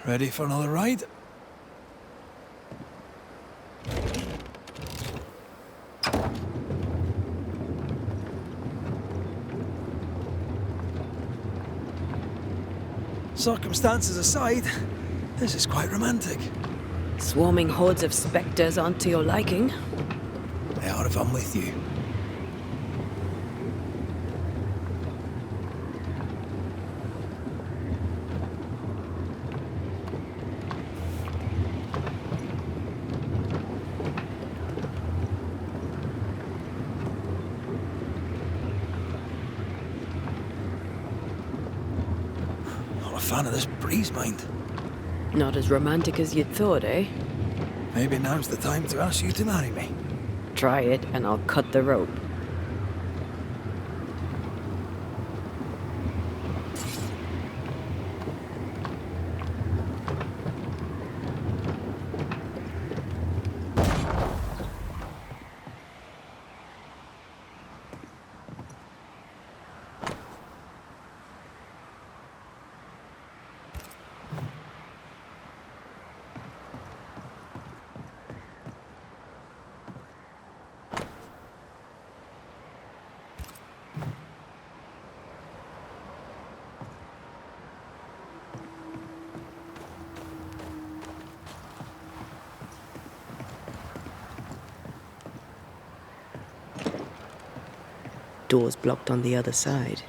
Ready for another ride? Circumstances aside, this is quite romantic. Swarming hordes of spectres aren't to your liking. They are if I'm with you. Not a fan of this breeze, mind. Not as romantic as you'd thought, eh? Maybe now's the time to ask you to marry me. Try it and I'll cut the rope. Door's blocked on the other side.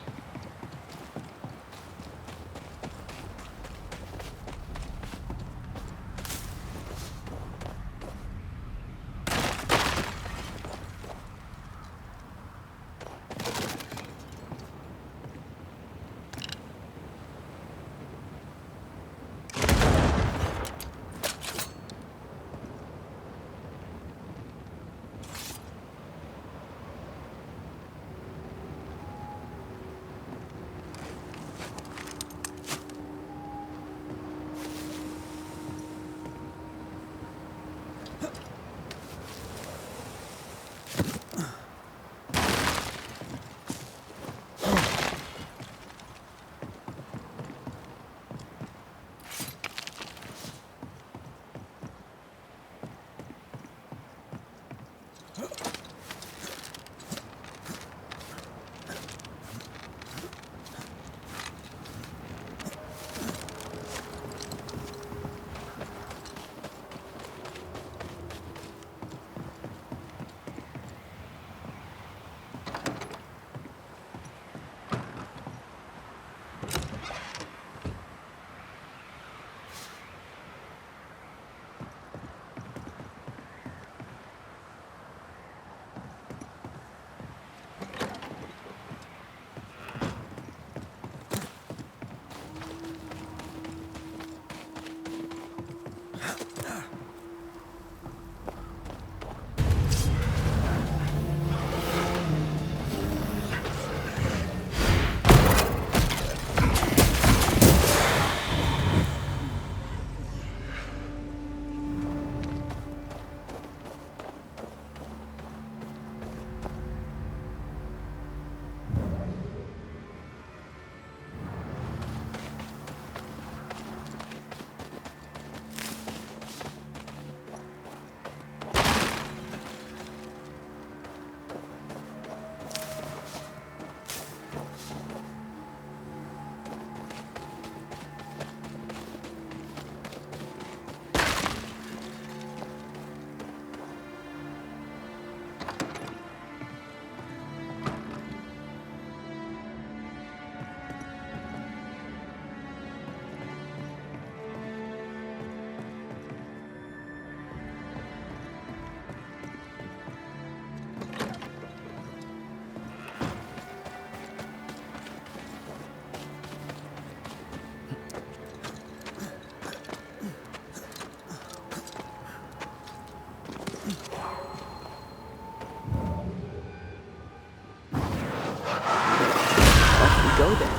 Go then.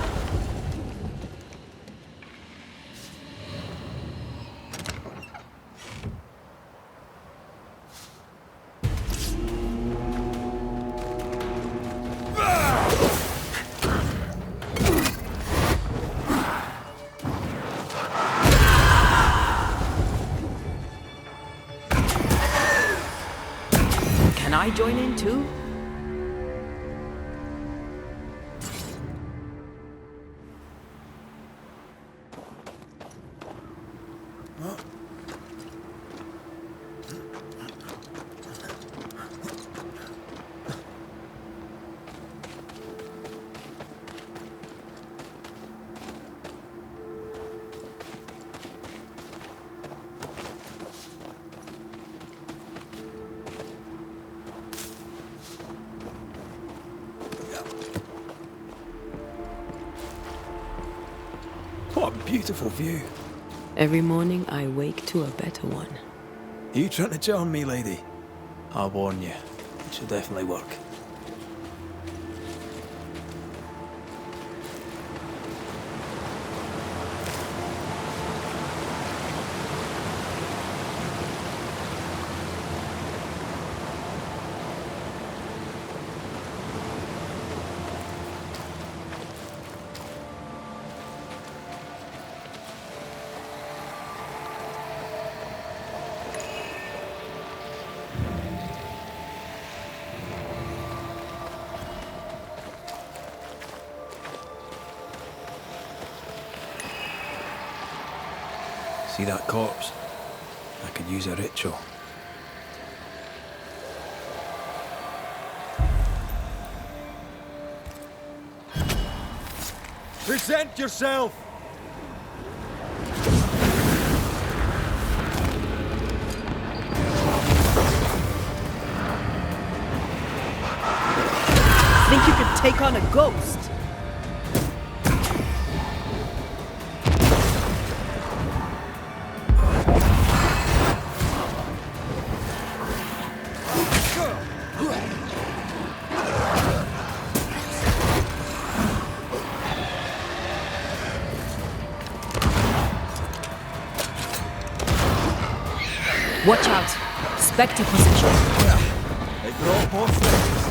Can I join in too? What a beautiful view. Every morning I wake to a better one. Are you trying to charm me, lady? I'll warn you. It should definitely work. See that corpse? I could use a ritual. Present yourself! Think you could take on a ghost? Watch out! Spectre possession. They brought more things.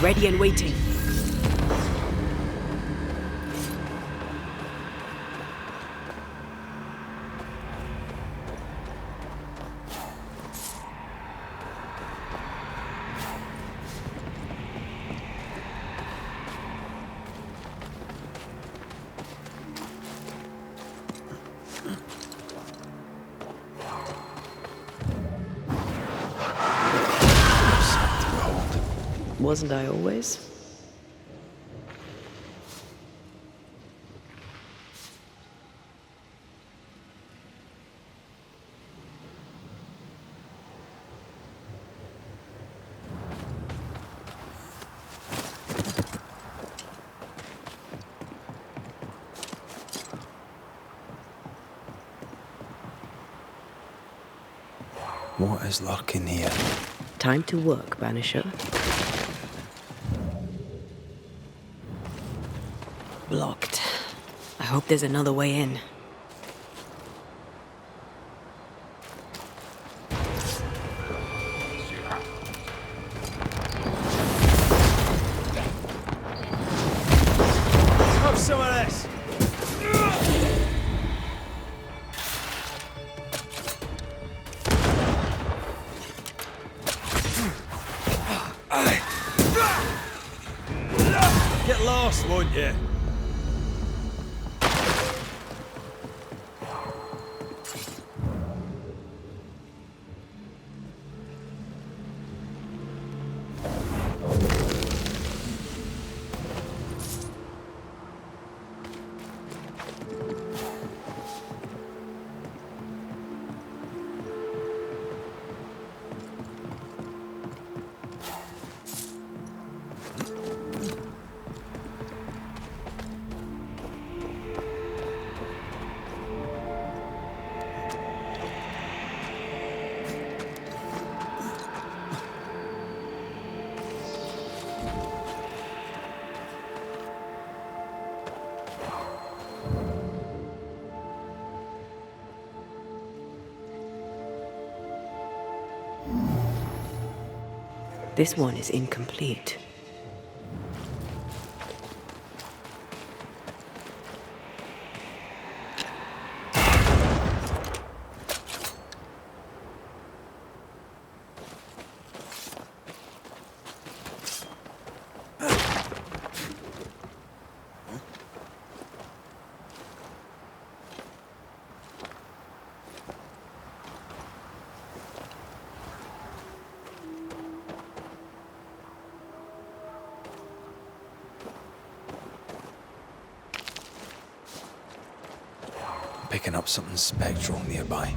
Ready and waiting. Wasn't I always? What is lurking here? Time to work, Banisher. Blocked. I hope there's another way in. Have some of this! Get lost, won't you? This one is incomplete. picking up something spectral nearby.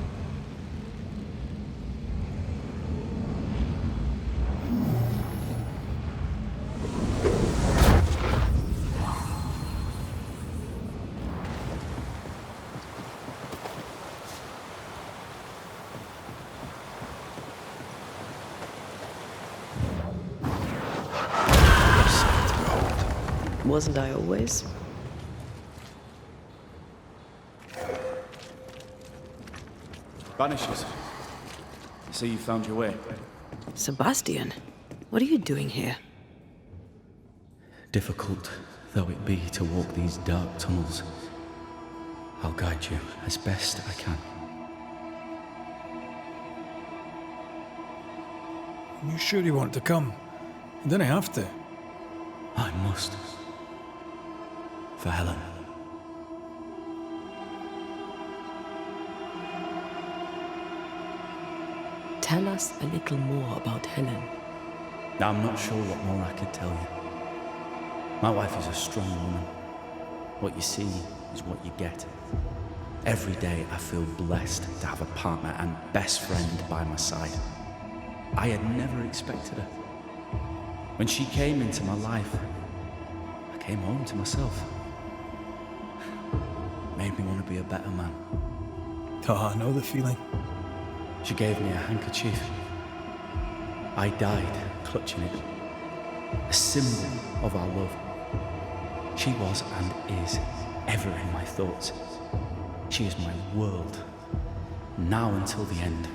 Wasn't I always? Banishers. So you found your way. Sebastian, what are you doing here? Difficult though it be to walk these dark tunnels, I'll guide you as best I can. You sure you want to come? You don't have to. I must. For Helen. Tell us a little more about Helen. I'm not sure what more I could tell you. My wife is a strong woman. What you see is what you get. Every day I feel blessed to have a partner and best friend by my side. I had never expected her. When she came into my life, I came home to myself. Made me want to be a better man. Oh, I know the feeling. She gave me a handkerchief. I died clutching it. A symbol of our love. She was and is ever in my thoughts. She is my world, now until the end.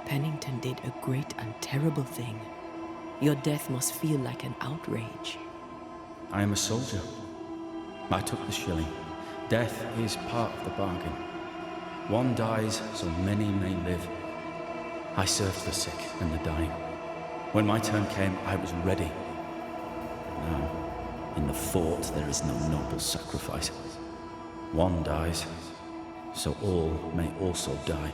Pennington did a great and terrible thing. Your death must feel like an outrage. I am a soldier. I took the shilling. Death is part of the bargain. One dies so many may live. I served the sick and the dying. When my turn came, I was ready. Now, in the fort, there is no noble sacrifice. One dies, so all may also die.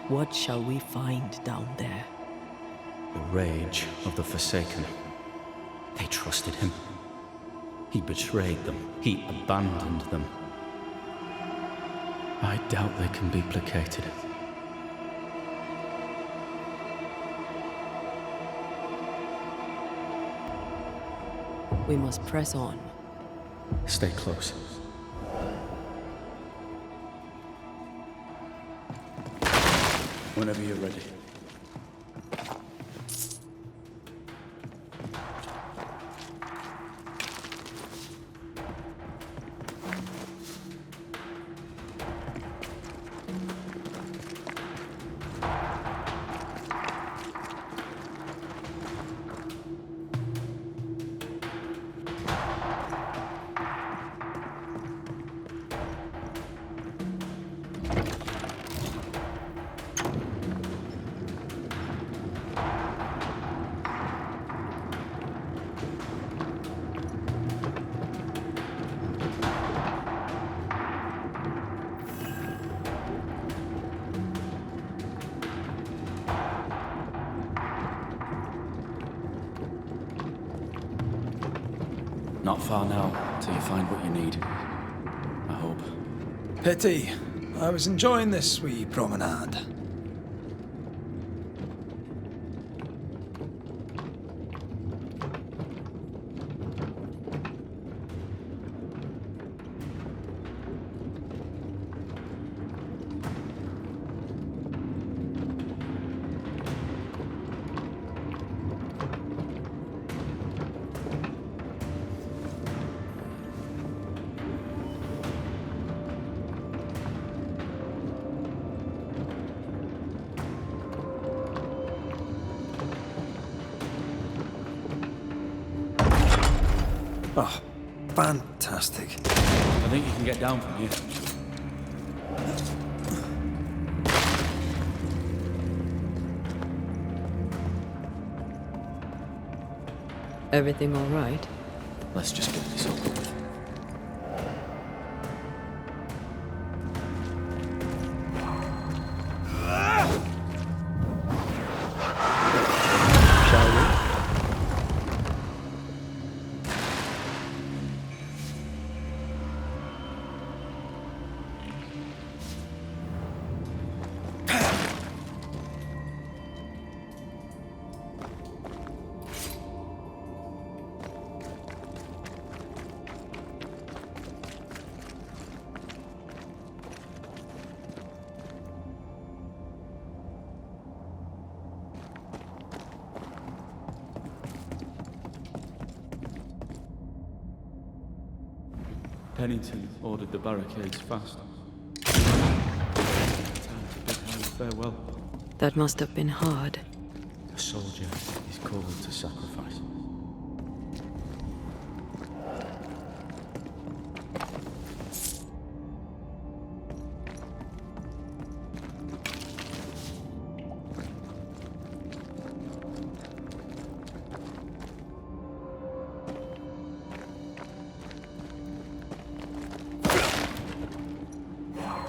What shall we find down there? The rage of the Forsaken. They trusted him. He betrayed them. He abandoned them. I doubt they can be placated. We must press on. Stay close. Whenever you're ready. Not far now, till you find what you need. I hope. Pity. I was enjoying this wee promenade. Oh, fantastic. I think you can get down from here. Everything all right? Let's just get this over with. Pennington ordered the barricades fast. Time to bid Harry farewell. That must have been hard. A soldier is called to sacrifice.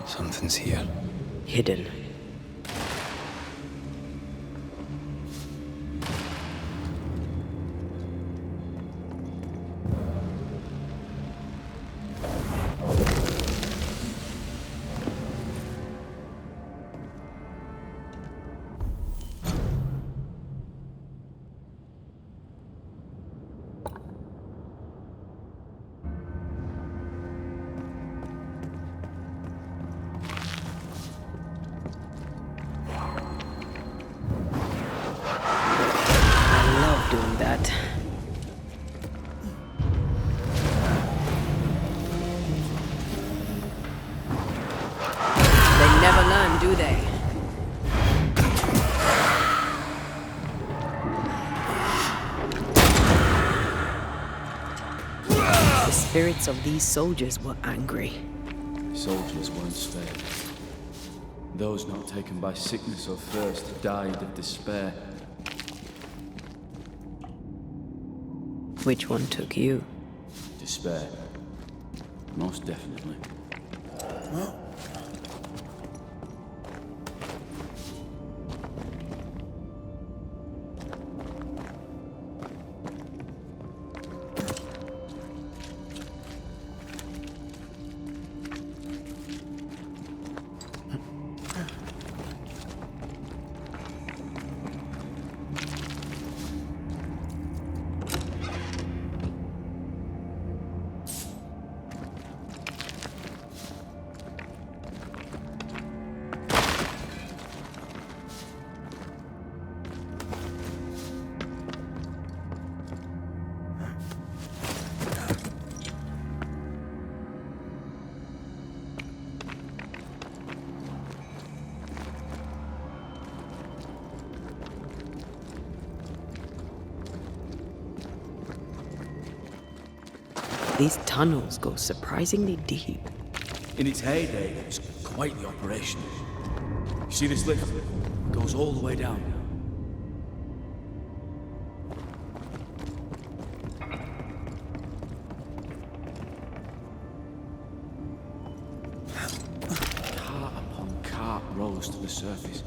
Something's here. Hidden. Doing that. They never learn, do they? The spirits of these soldiers were angry. Soldiers weren't spared. Those not taken by sickness or thirst died of despair. Which one took you? Despair. Most definitely. These tunnels go surprisingly deep. In its heyday, it was quite the operation. You see this lift? It goes all the way down. Cart upon cart rose to the surface,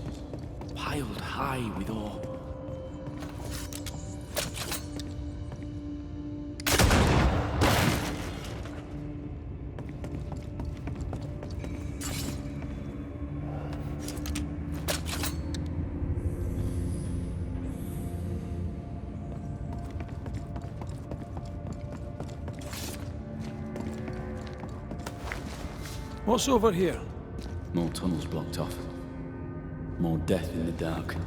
piled high with ore. What's over here? More tunnels blocked off. More death in the dark.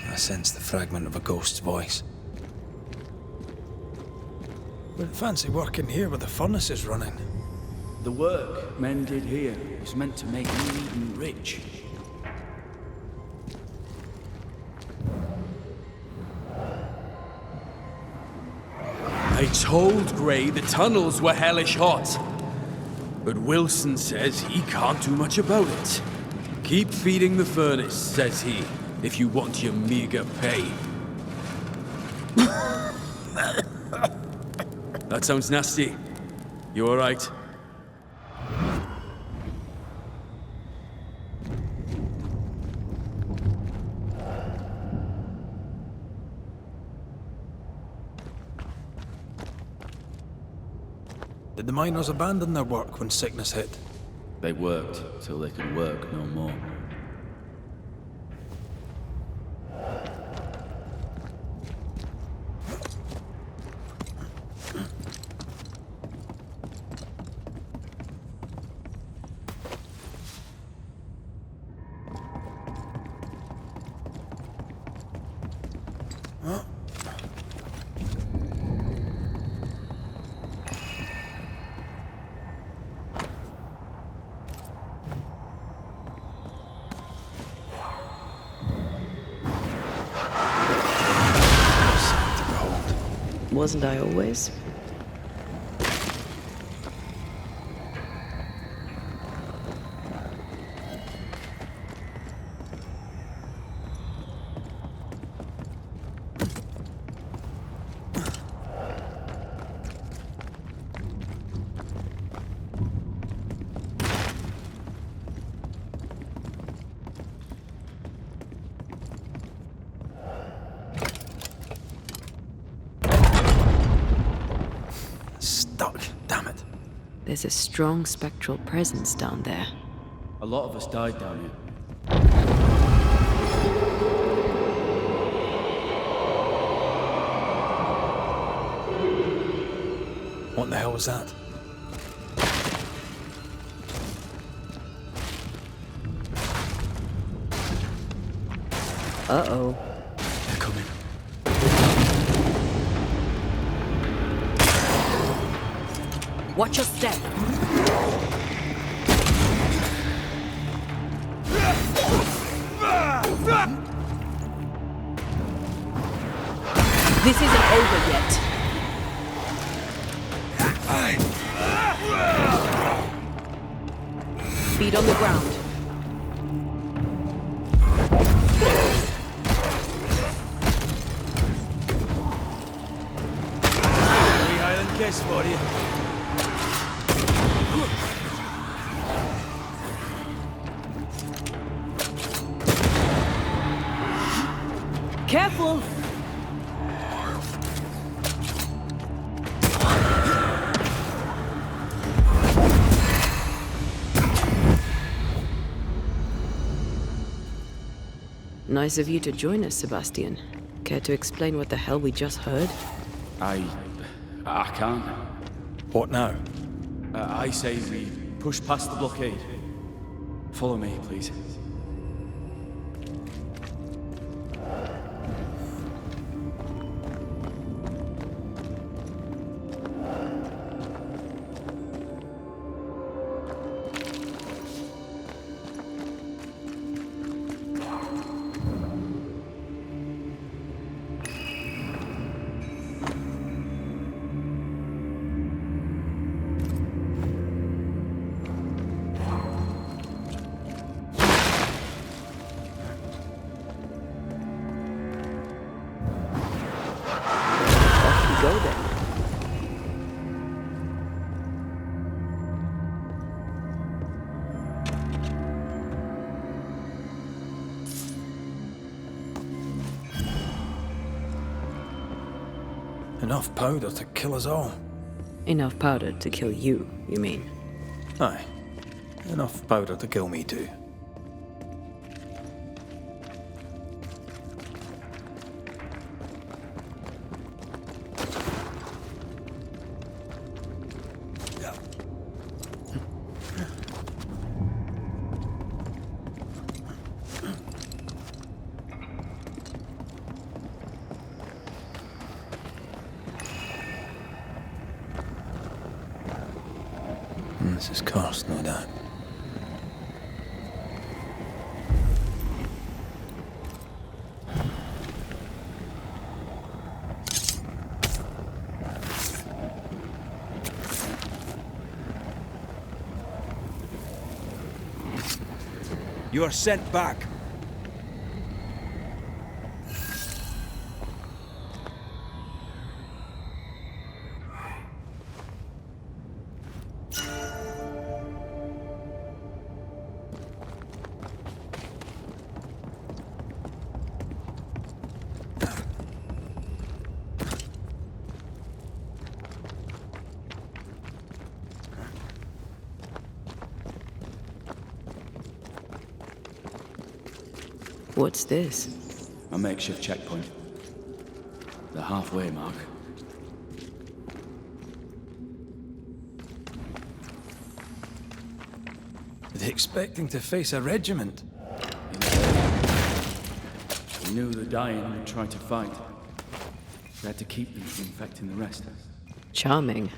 I sense the fragment of a ghost's voice. Wouldn't fancy working here with the furnaces running. The work men did here was meant to make Eden rich. I told Gray the tunnels were hellish hot. But Wilson says he can't do much about it. Keep feeding the furnace, says he, if you want your meager pay. That sounds nasty. You alright? Did the miners abandon their work when sickness hit? They worked till they could work no more. Wasn't I always? There's a strong spectral presence down there. A lot of us died down here. What the hell was that? Uh-oh. They're coming. Watch your step. This isn't over yet. Feet on the ground. Free Highland kiss for you. Careful! Nice of you to join us, Sebastian. Care to explain what the hell we just heard? I can't. What now? I say we push past the blockade. Follow me, please. Go then. Enough powder to kill us all. Enough powder to kill you, you mean? Aye. Enough powder to kill me too. This is cursed, no doubt. You are sent back. What's this? A makeshift checkpoint. The halfway mark. Are they expecting to face a regiment? We knew the dying would try to fight. We had to keep them from infecting the rest. Charming.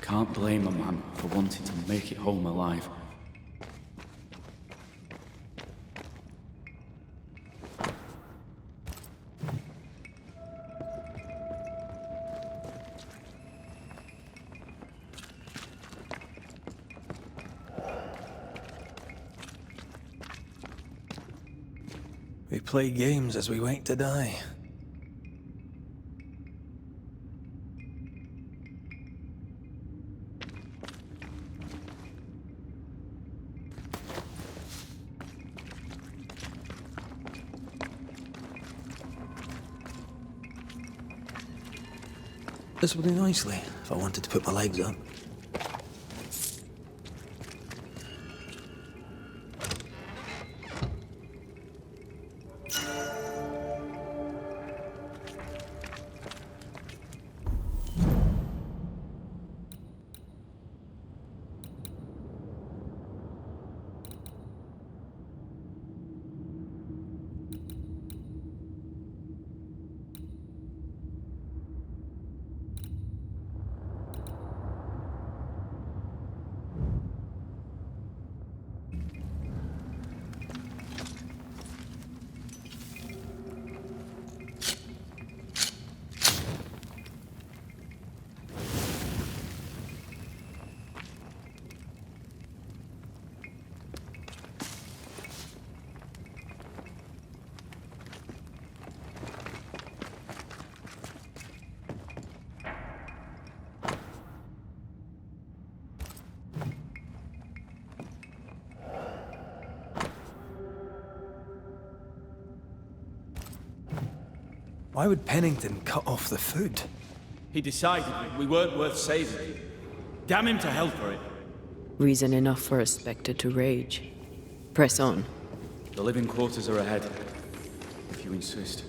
Can't blame a man for wanting to make it home alive. We play games as we wait to die. This will do nicely if I wanted to put my legs up. Why would Pennington cut off the food? He decided we weren't worth saving. Damn him to hell for it. Reason enough for a Spectre to rage. Press on. The living quarters are ahead, if you insist.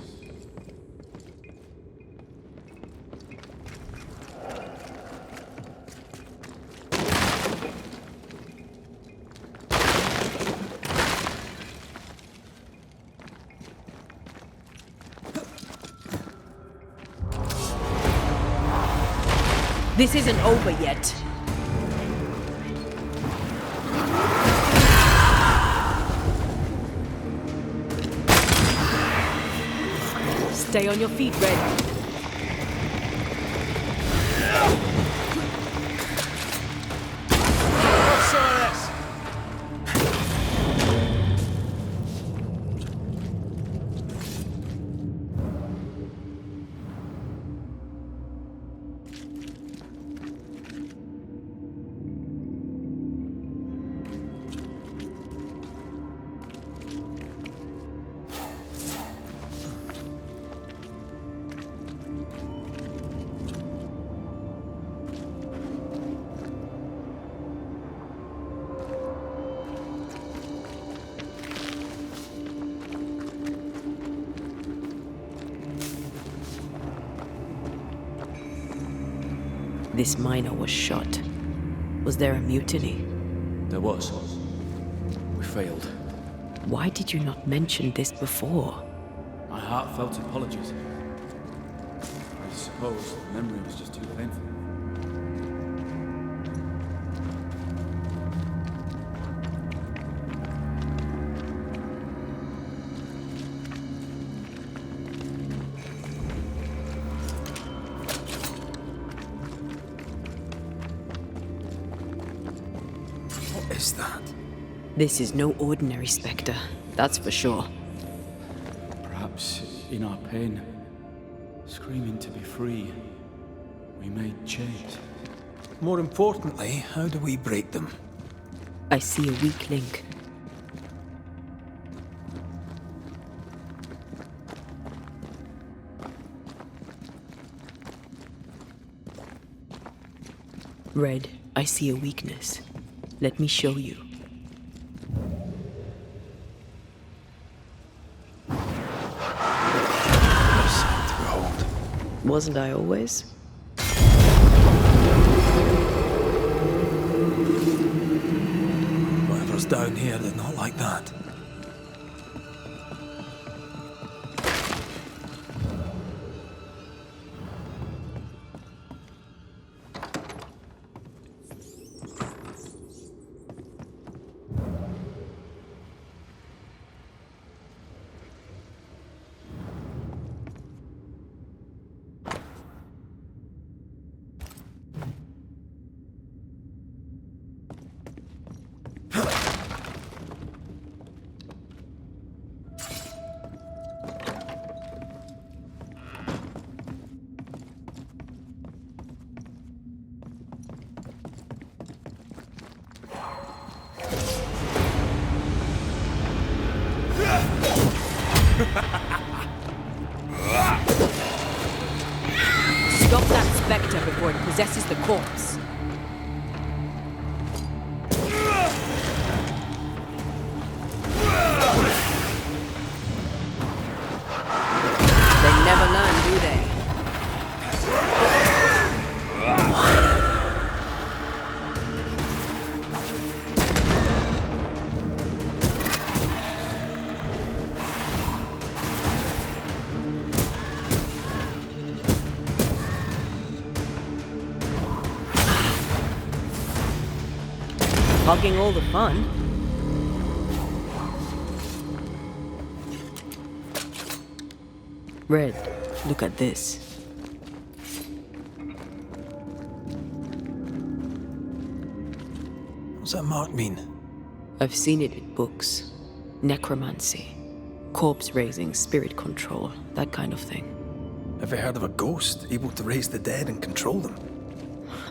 This isn't over yet. Stay on your feet, Red. This miner was shot. Was there a mutiny? There was. We failed. Why did you not mention this before? My heartfelt apologies. I suppose the memory was just too painful. What is that? This is no ordinary spectre, that's for sure. Perhaps in our pain, screaming to be free, we made chains. More importantly, how do we break them? I see a weak link. Red, I see a weakness. Let me show you. Wasn't I always? Whatever's down here, they're not like that. Stop that spectre before it possesses the corpse. They never learn, do they? Hogging all the fun. Red, look at this. What's that mark mean? I've seen it in books. Necromancy. Corpse raising, spirit control, that kind of thing. Ever heard of a ghost able to raise the dead and control them?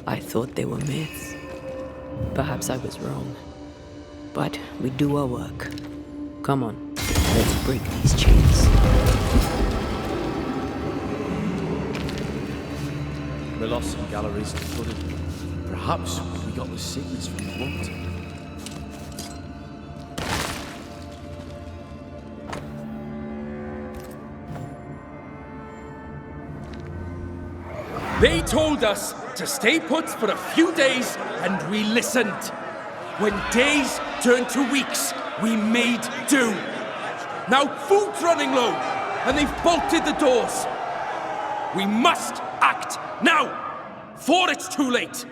I thought they were myths. Perhaps I was wrong. But we do our work. Come on, let's break these chains. We're lost in galleries to flooded. Perhaps we got the sickness from the water. They told us to stay put for a few days, and we listened. When days turned to weeks, we made do. Now food's running low, and they've bolted the doors. We must act now, before it's too late.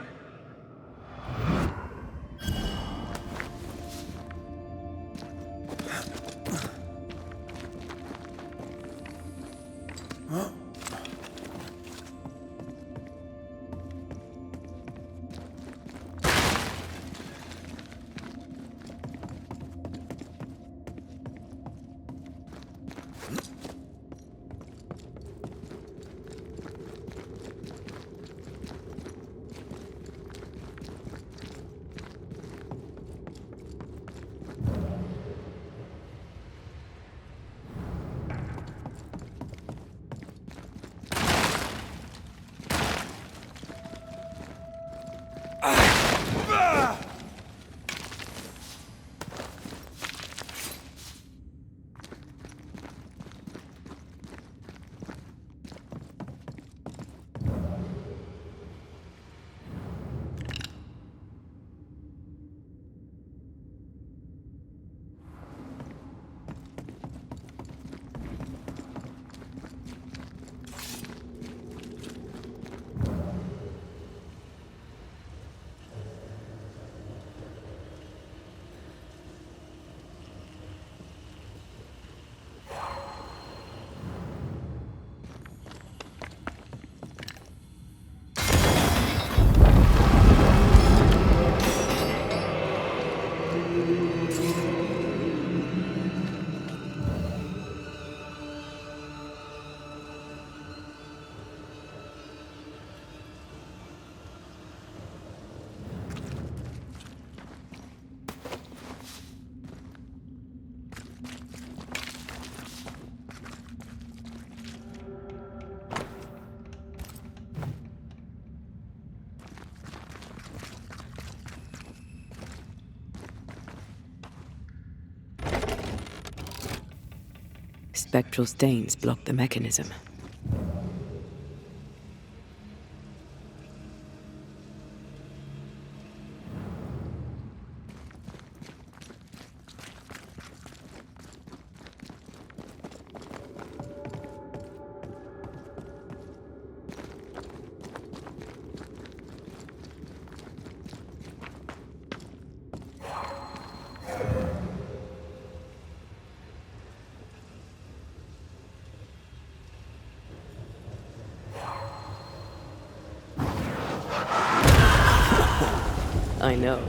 Spectral stains block the mechanism. I know.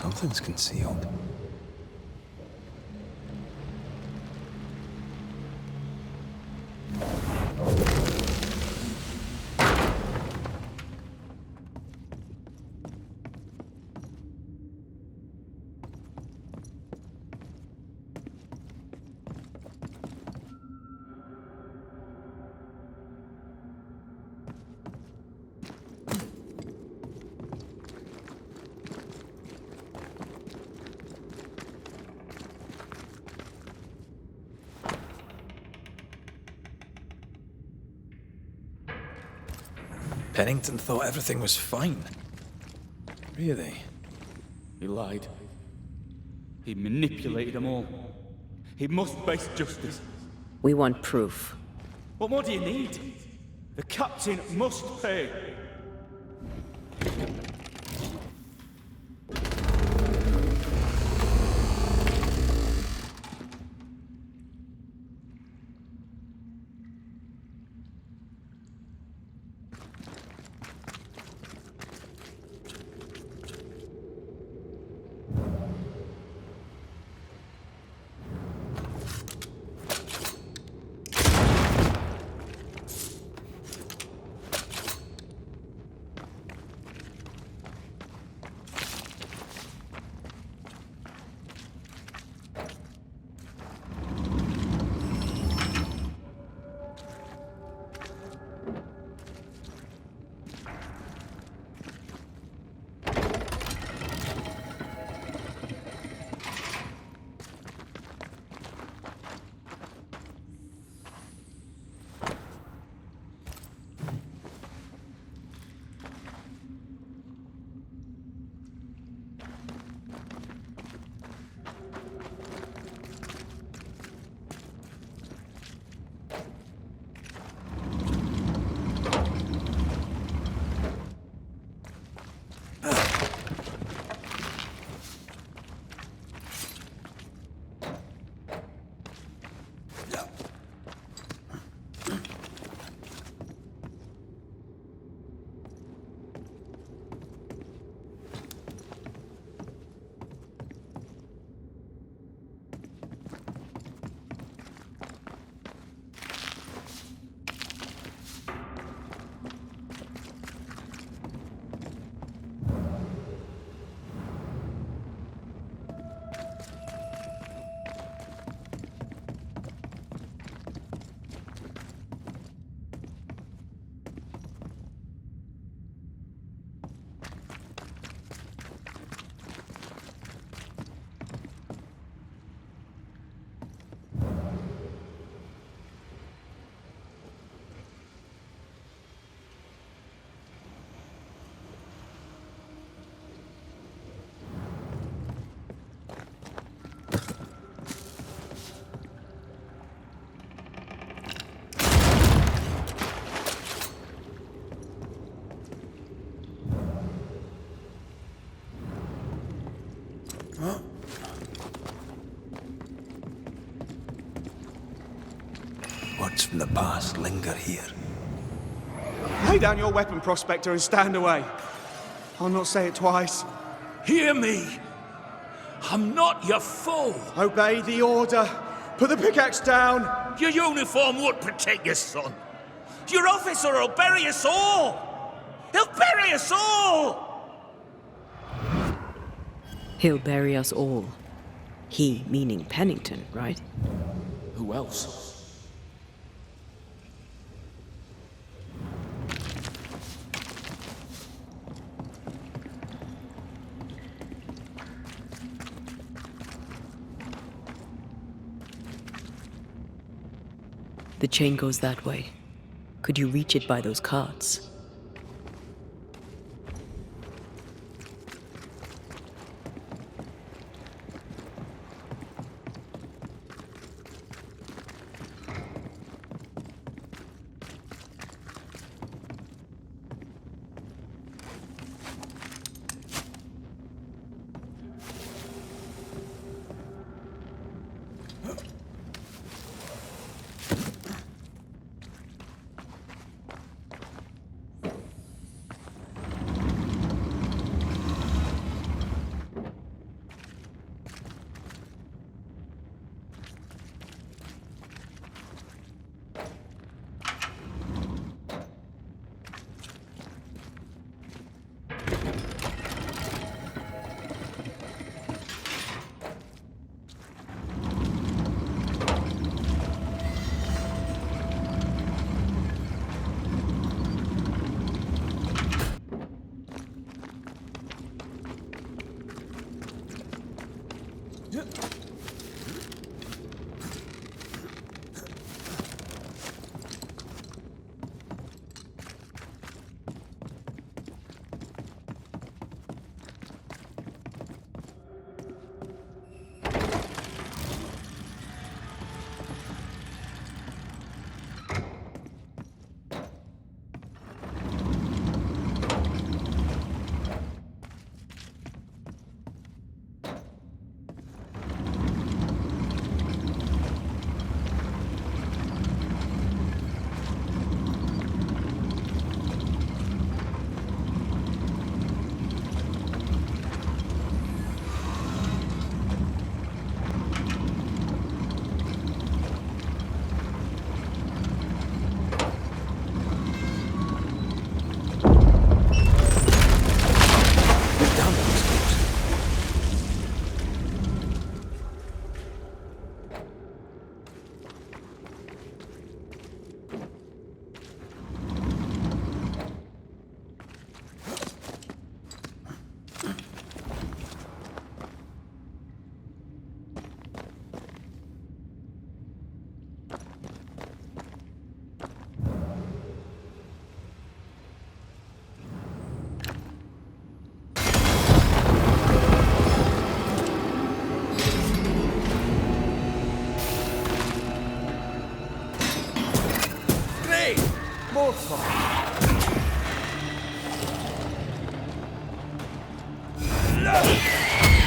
Something's concealed. Pennington thought everything was fine. Really? He lied. He manipulated them all. He must face justice. We want proof. What more do you need? The captain must pay. Secrets from the past linger here. Lay down your weapon, Prospector, and stand away. I'll not say it twice. Hear me! I'm not your foe! Obey the order. Put the pickaxe down. Your uniform won't protect your son. Your officer will bury us all! He'll bury us all! He'll bury us all. He meaning Pennington, right? Who else? The chain goes that way. Could you reach it by those carts?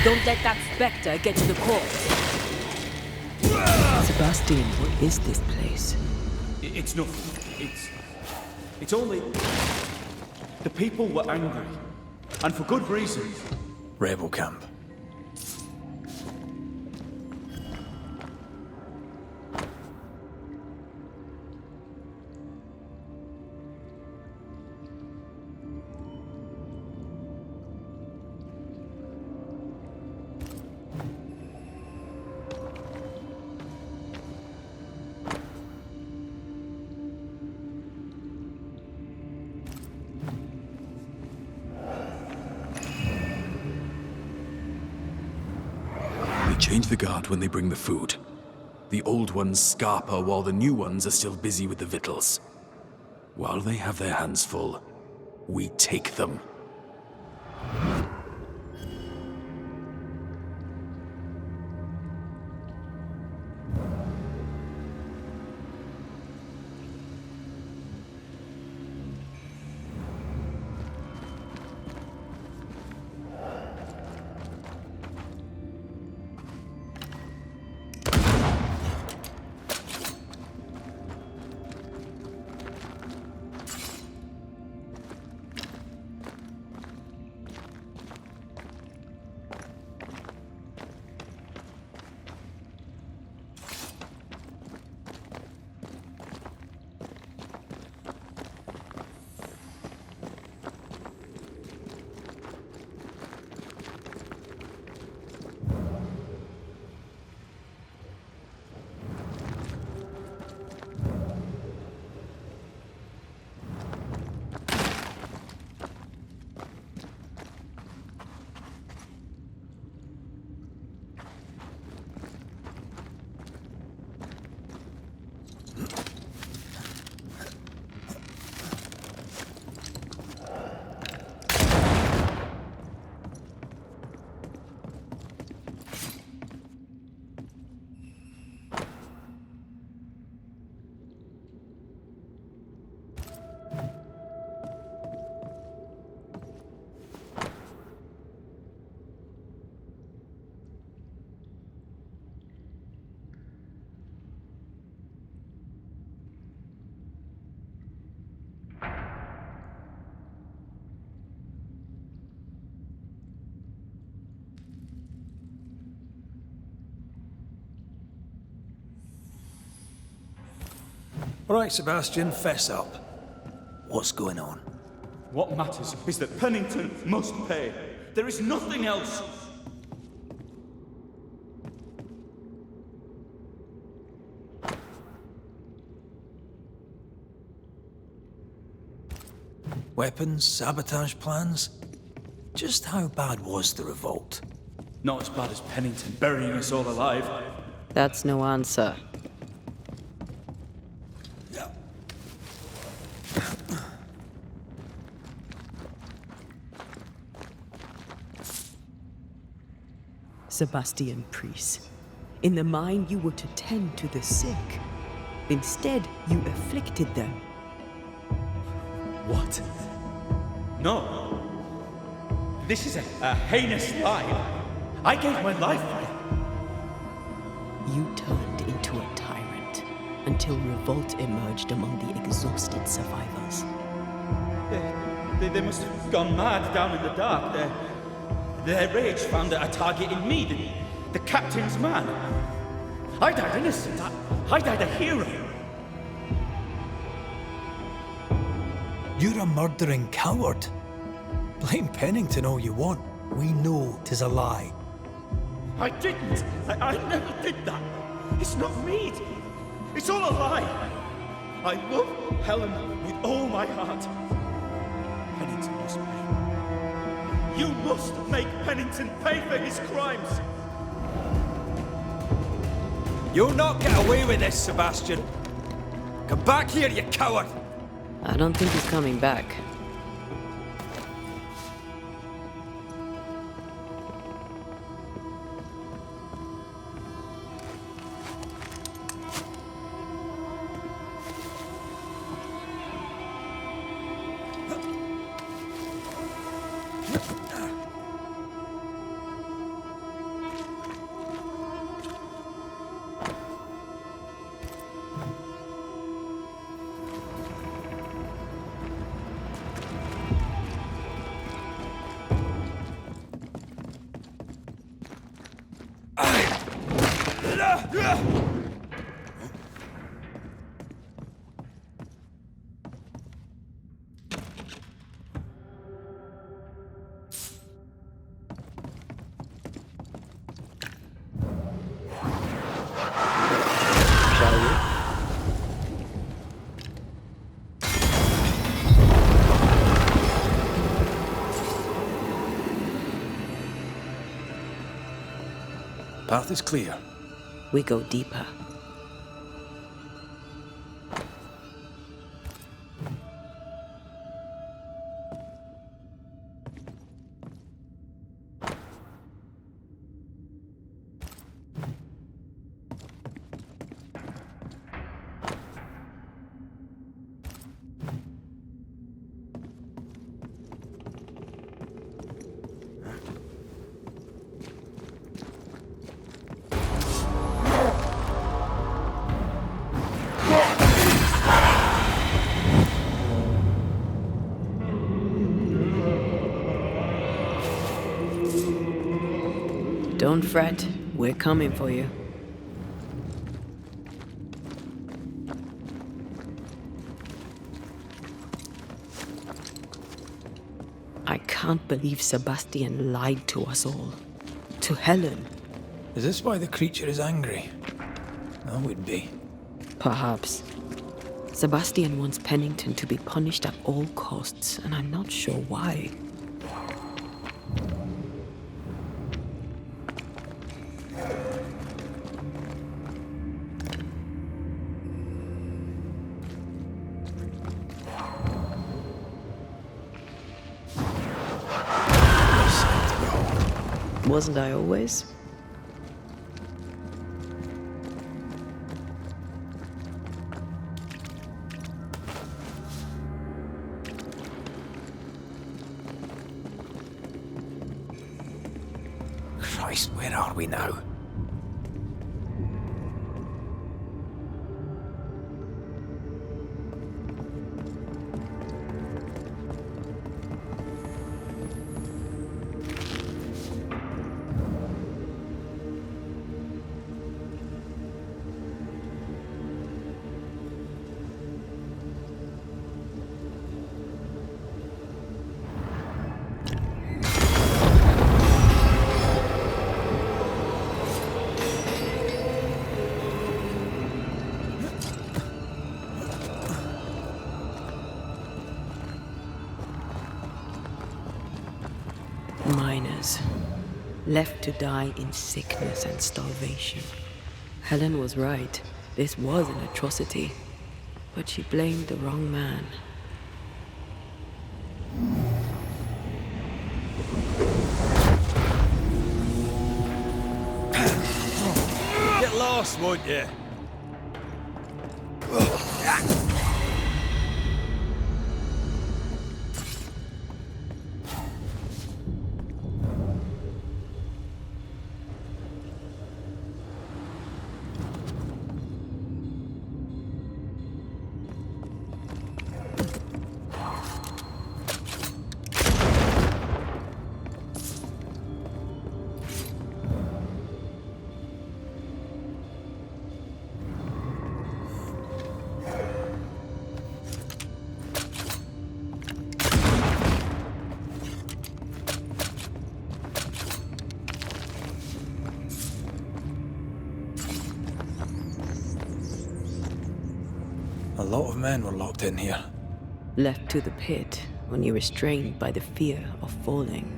Don't let that spectre get to the corpse. Sebastian, what is this place? It's nothing. It's only... The people were angry. And for good reason. Rebel camp. Change the guard when they bring the food. The old ones scarper while the new ones are still busy with the victuals. While they have their hands full, we take them. Right, Sebastian, fess up. What's going on? What matters is that Pennington must pay. There is nothing else. Weapons, sabotage plans? Just how bad was the revolt? Not as bad as Pennington burying us all alive. That's no answer. Sebastian Priest, in the mine you were to tend to the sick. Instead, you afflicted them. What? No. This is a heinous lie. I gave my life for it. You turned into a tyrant until revolt emerged among the exhausted survivors. They must have gone mad down in the dark. Their rage found a target in me, the captain's man. I died innocent. I died a hero. You're a murdering coward. Blame Pennington all you want. We know 'tis a lie. I didn't. I never did that. It's not me. It's all a lie. I love Helen with all my heart. Pennington must pay. You must make Pennington pay for his crimes. You'll not get away with this, Sebastian. Come back here, you coward! I don't think he's coming back. Path is clear. We go deeper. Don't fret, we're coming for you. I can't believe Sebastian lied to us all. To Helen. Is this why the creature is angry? That would be. Perhaps. Sebastian wants Pennington to be punished at all costs, and I'm not sure why. Wasn't I always? Christ, where are we now? Banishers, left to die in sickness and starvation. Helen was right. This was an atrocity, but she blamed the wrong man. Get lost, won't you? A lot of men were locked in here. Left to the pit, only restrained by the fear of falling.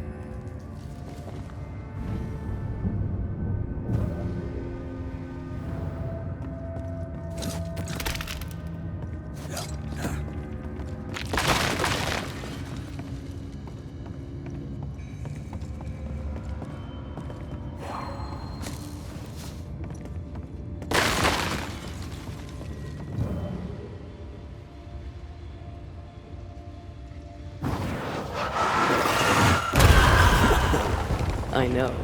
I know.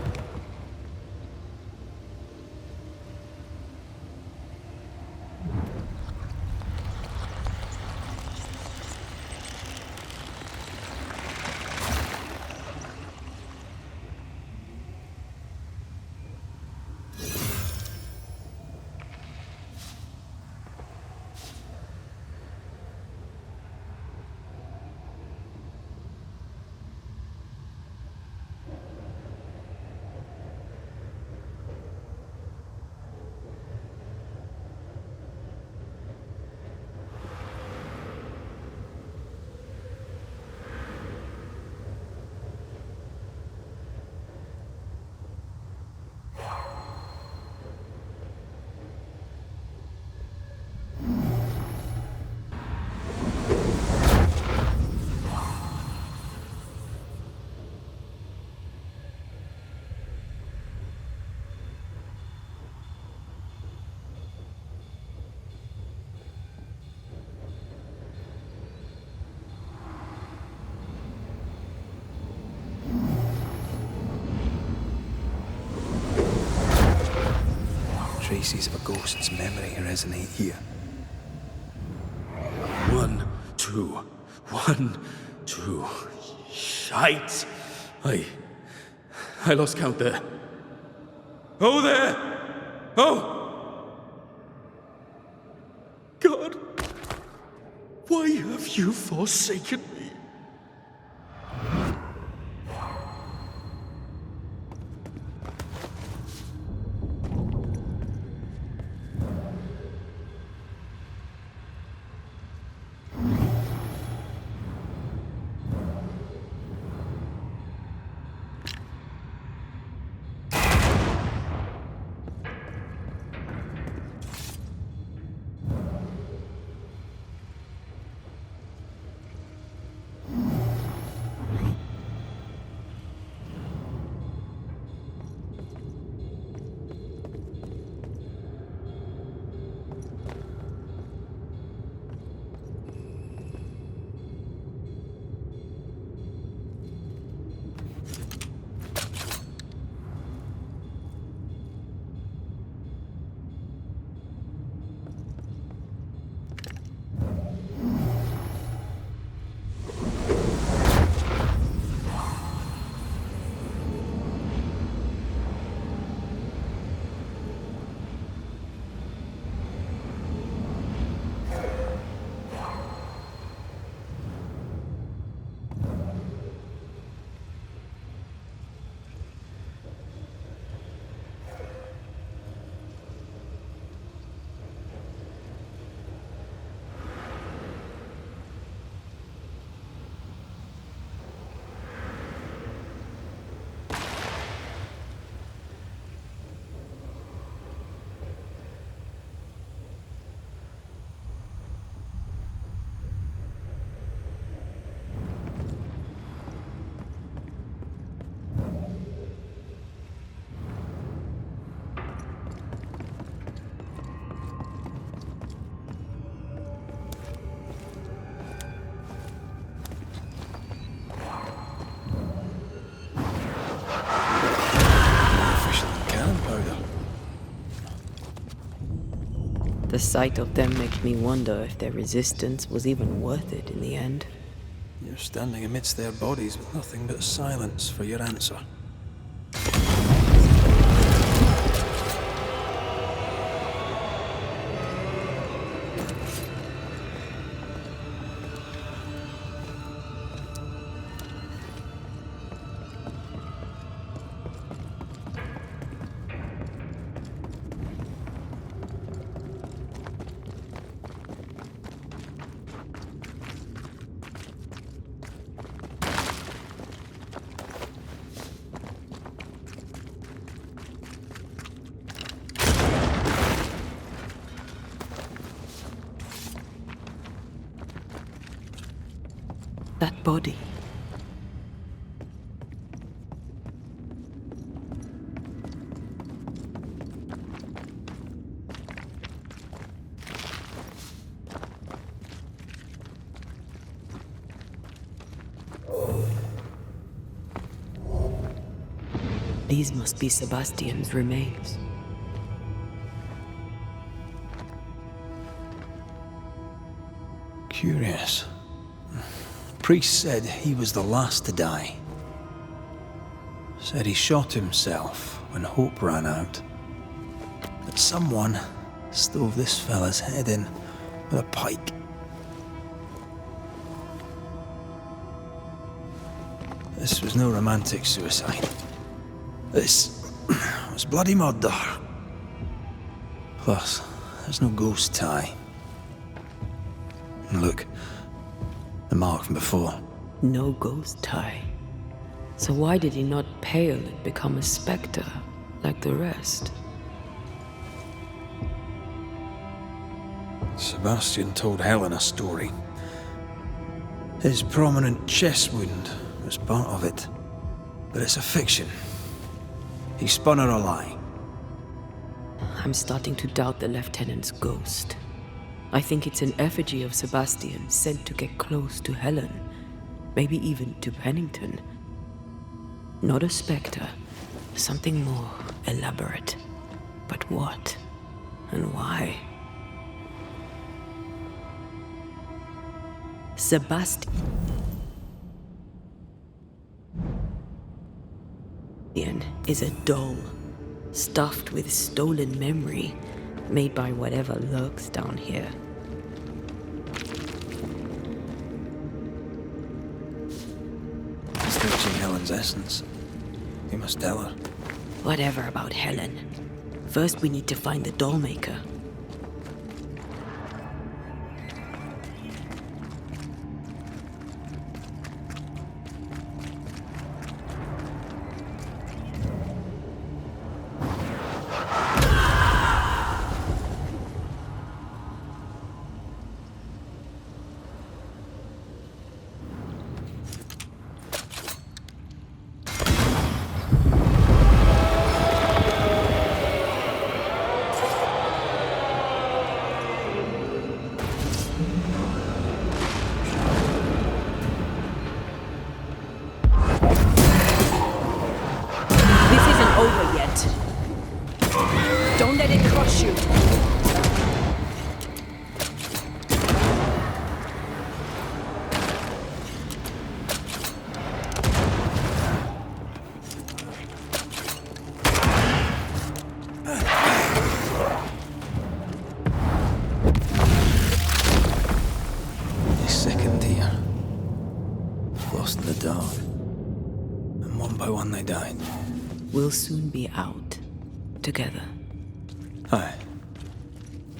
Traces of a ghost's memory resonate here. 1, 2, 1, 2. Shite! I lost count there. Oh, there! Oh! God! Why have you forsaken me? The sight of them makes me wonder if their resistance was even worth it in the end. You're standing amidst their bodies with nothing but silence for your answer. That body. These must be Sebastian's remains. Curious. Priest said he was the last to die. Said he shot himself when hope ran out. That someone stove this fella's head in with a pike. This was no romantic suicide. This was bloody murder. Plus, there's no ghost tie. And look, the mark from before. No ghost tie. So why did he not pale and become a specter like the rest? Sebastian told Helen a story. His prominent chest wound was part of it. But it's a fiction. He spun her a lie. I'm starting to doubt the lieutenant's ghost. I think it's an effigy of Sebastian sent to get close to Helen. Maybe even to Pennington. Not a specter. Something more elaborate. But what? And why? Sebastian is a doll, stuffed with stolen memory, made by whatever lurks down here. Snatching Helen's essence. You must tell her. Whatever about Helen. First we need to find the doll maker. We'll soon be out. Together. Aye.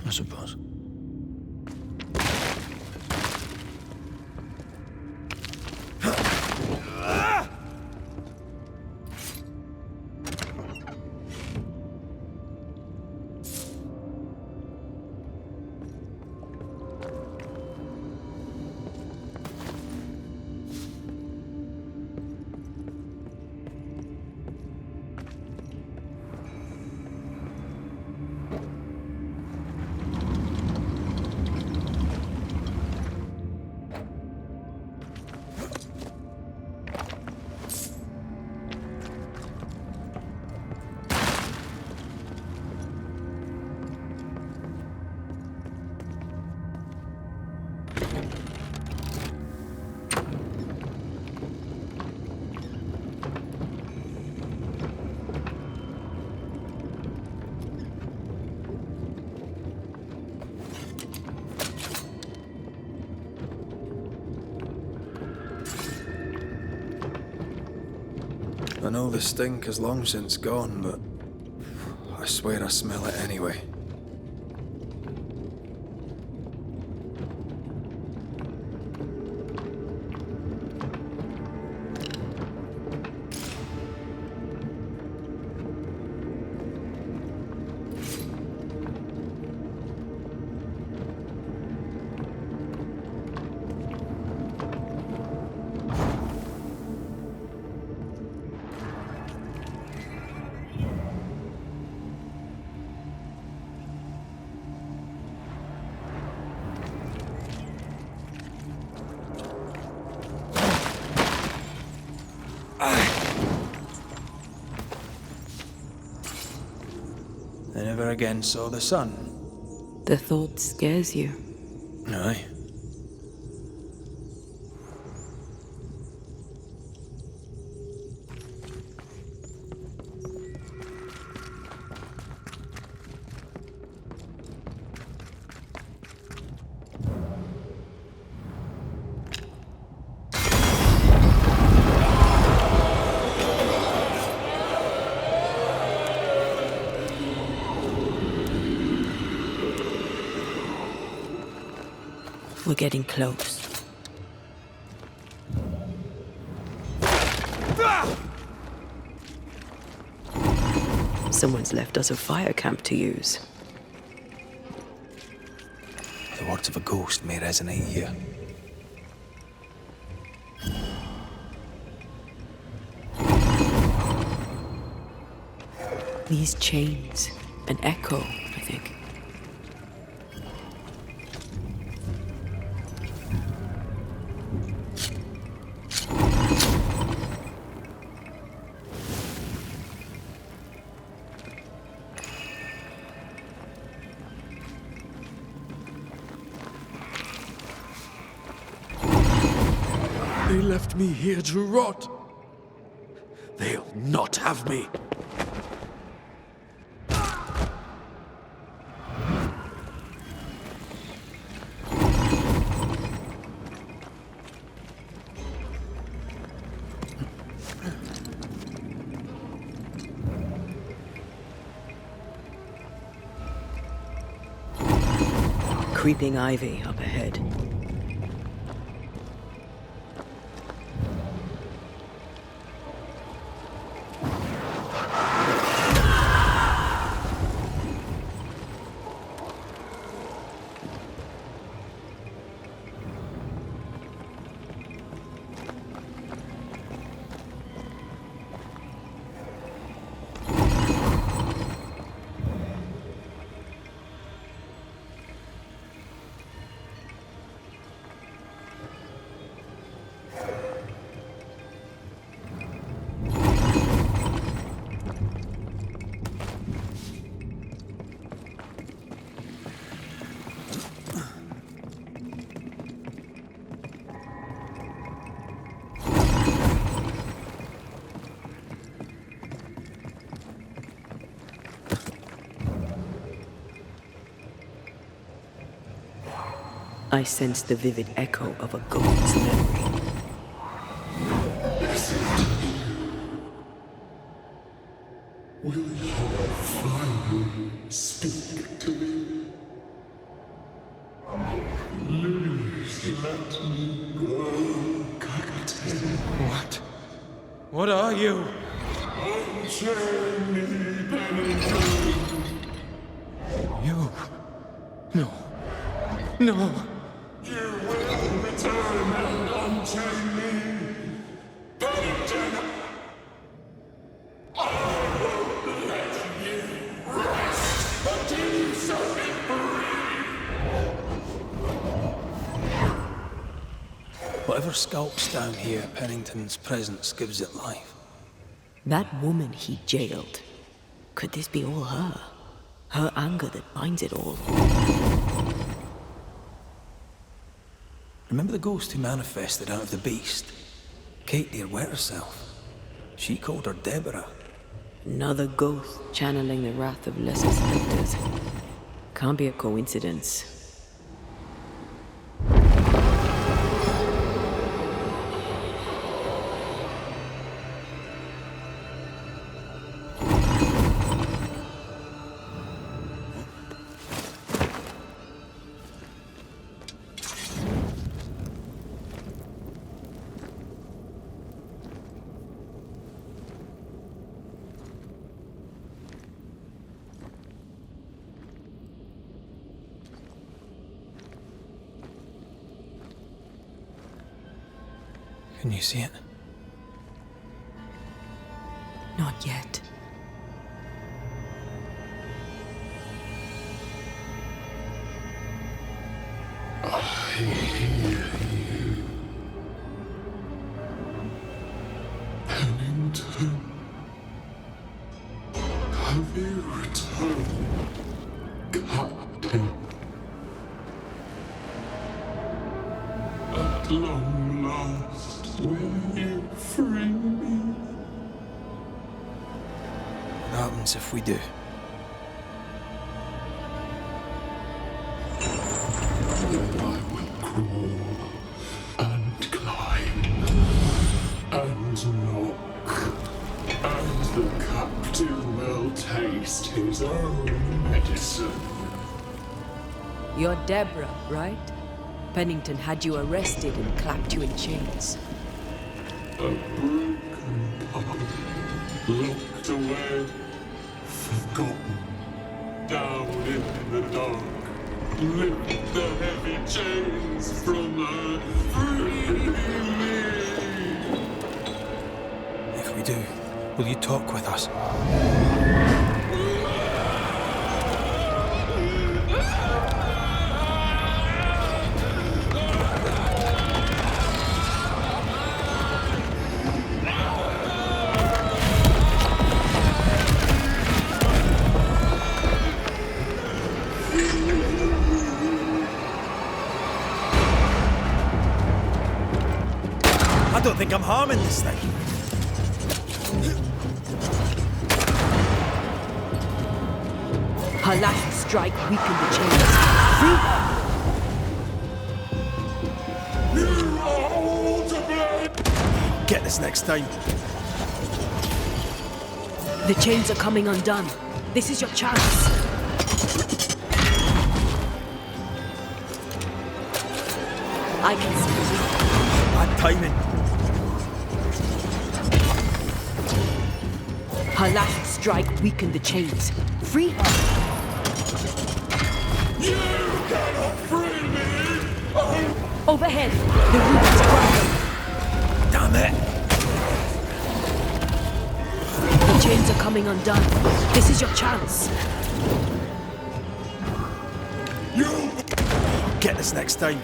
I suppose. I know the stink is long since gone, but I swear I smell it anyway. I never again saw the sun. The thought scares you. Aye. We're getting close. Someone's left us a fire camp to use. The words of a ghost may resonate here. These chains, an echo, I think. They left me here to rot. They'll not have me. Creeping ivy up ahead. I sense the vivid echo of a ghost's memory. Will you finally speak to me? Please let me go, Cocktail. What? What are you? Unchain me, Banishers. You? No. No. You will return and unchain me. Puppeteer. I won't let you rest until you set me free. Whatever skulks down here, Pennington's presence gives it life. That woman he jailed. Could this be all her? Her anger that binds it all. Remember the ghost who manifested out of the beast? Kate near wet herself. She called her Deborah. Another ghost channeling the wrath of lesser specters. Can't be a coincidence. Can you see it? Not yet. I hear you. Pennington. Have you returned, Captain? At long last, will you free me? What happens if we do? Then I will crawl and climb and knock, and the captain will taste his own medicine. You're Deborah, right? Pennington had you arrested and clapped you in chains. A broken pup, locked away, forgotten, down in the dark. Lift the heavy chains from her, free me! If we do, will you talk with us? I don't think I'm harming this thing. Her last strike weakened the chains. Free her! You are all to blame! Get this next time. The chains are coming undone. This is your chance. I can see you. Bad timing. Her last strike weakened the chains. Free her! You cannot free me! Oh, Overhead, the roof is broken. Damn it! The chains are coming undone. This is your chance. you! Get this next time.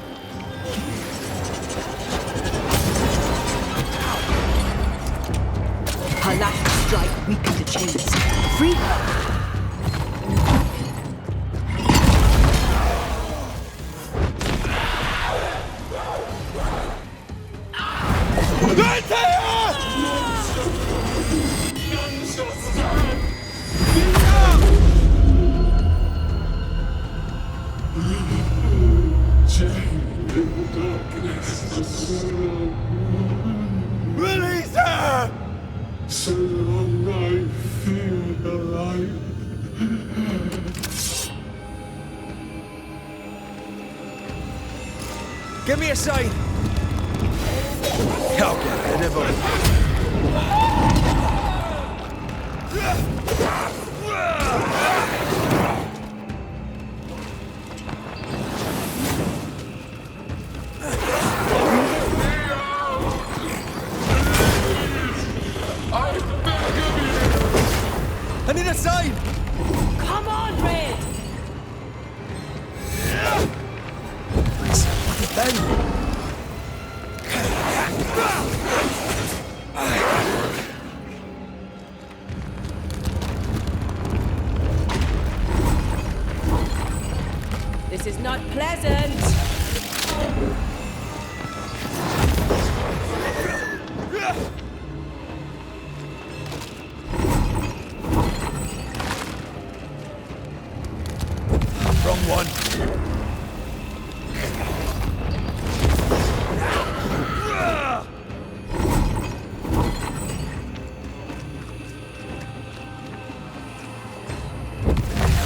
Her last strike weakened the chains. Free her! Release her! So long I feel alive. Give me a sign. I'll get rid of him. I need a sign! Come on, Red! Put it down! This is not pleasant! Wrong one.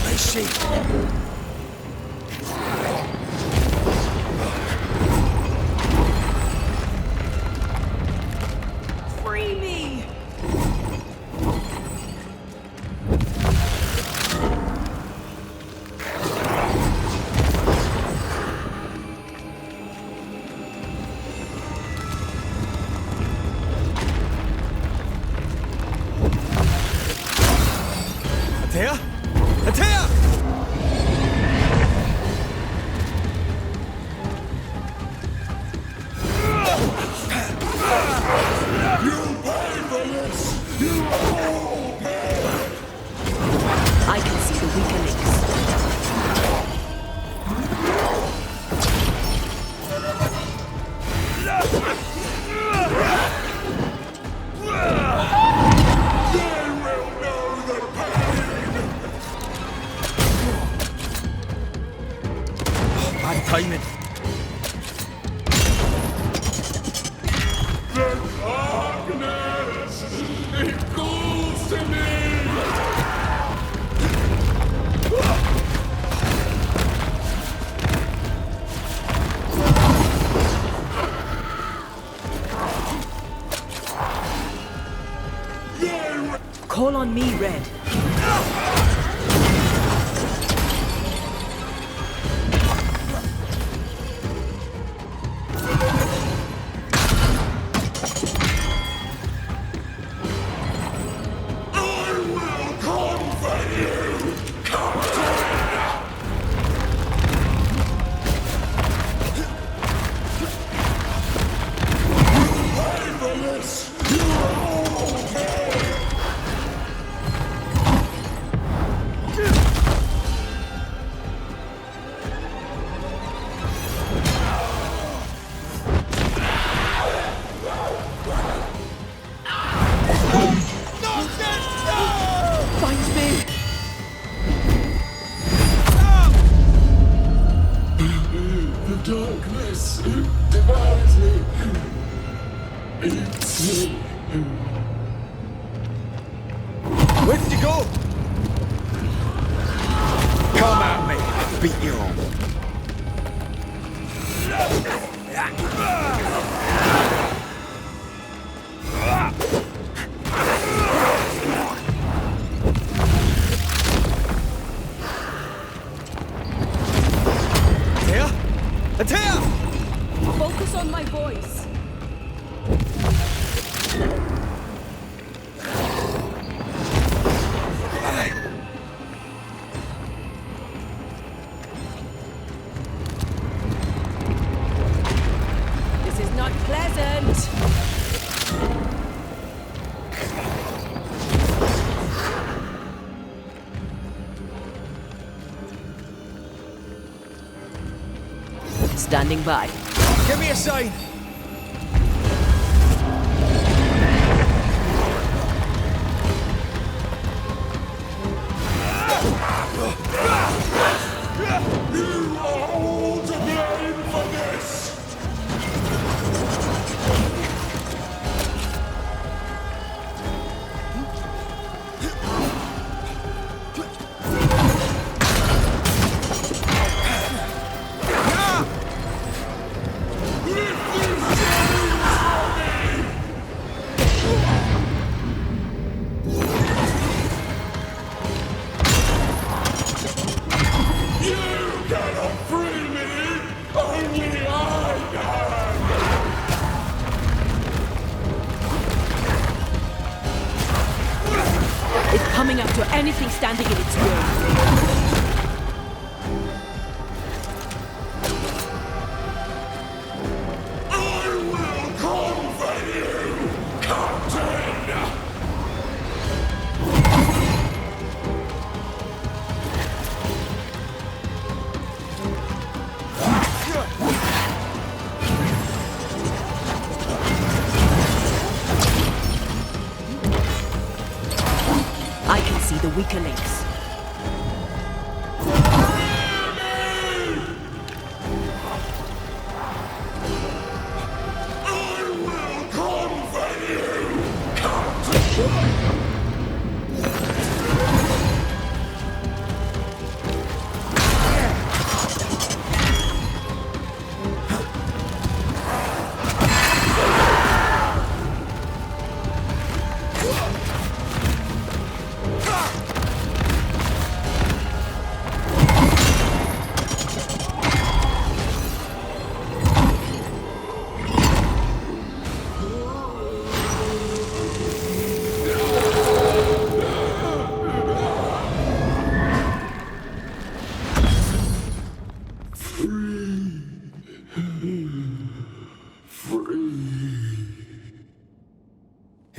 I see. Free me! timing. The darkness! It calls to me! Call on me, Red. Darkness devours me. Eats me. Where did you go? Come at me. I'll beat you all. Antea! Focus on my voice. This is not pleasant. Standing by. Give me a sign. You are all to blame for this! Coming up to anything standing in its way. I can see the weaker links.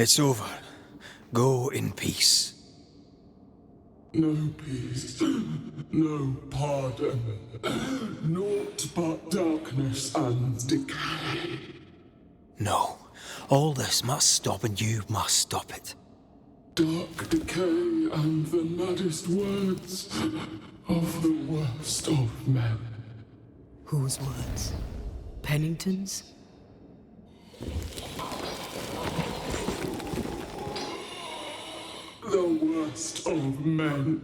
It's over. Go in peace. No peace, no pardon, naught but darkness and decay. No. All this must stop and you must stop it. Dark decay and the maddest words of the worst of men. Whose words? Pennington's? The worst of men.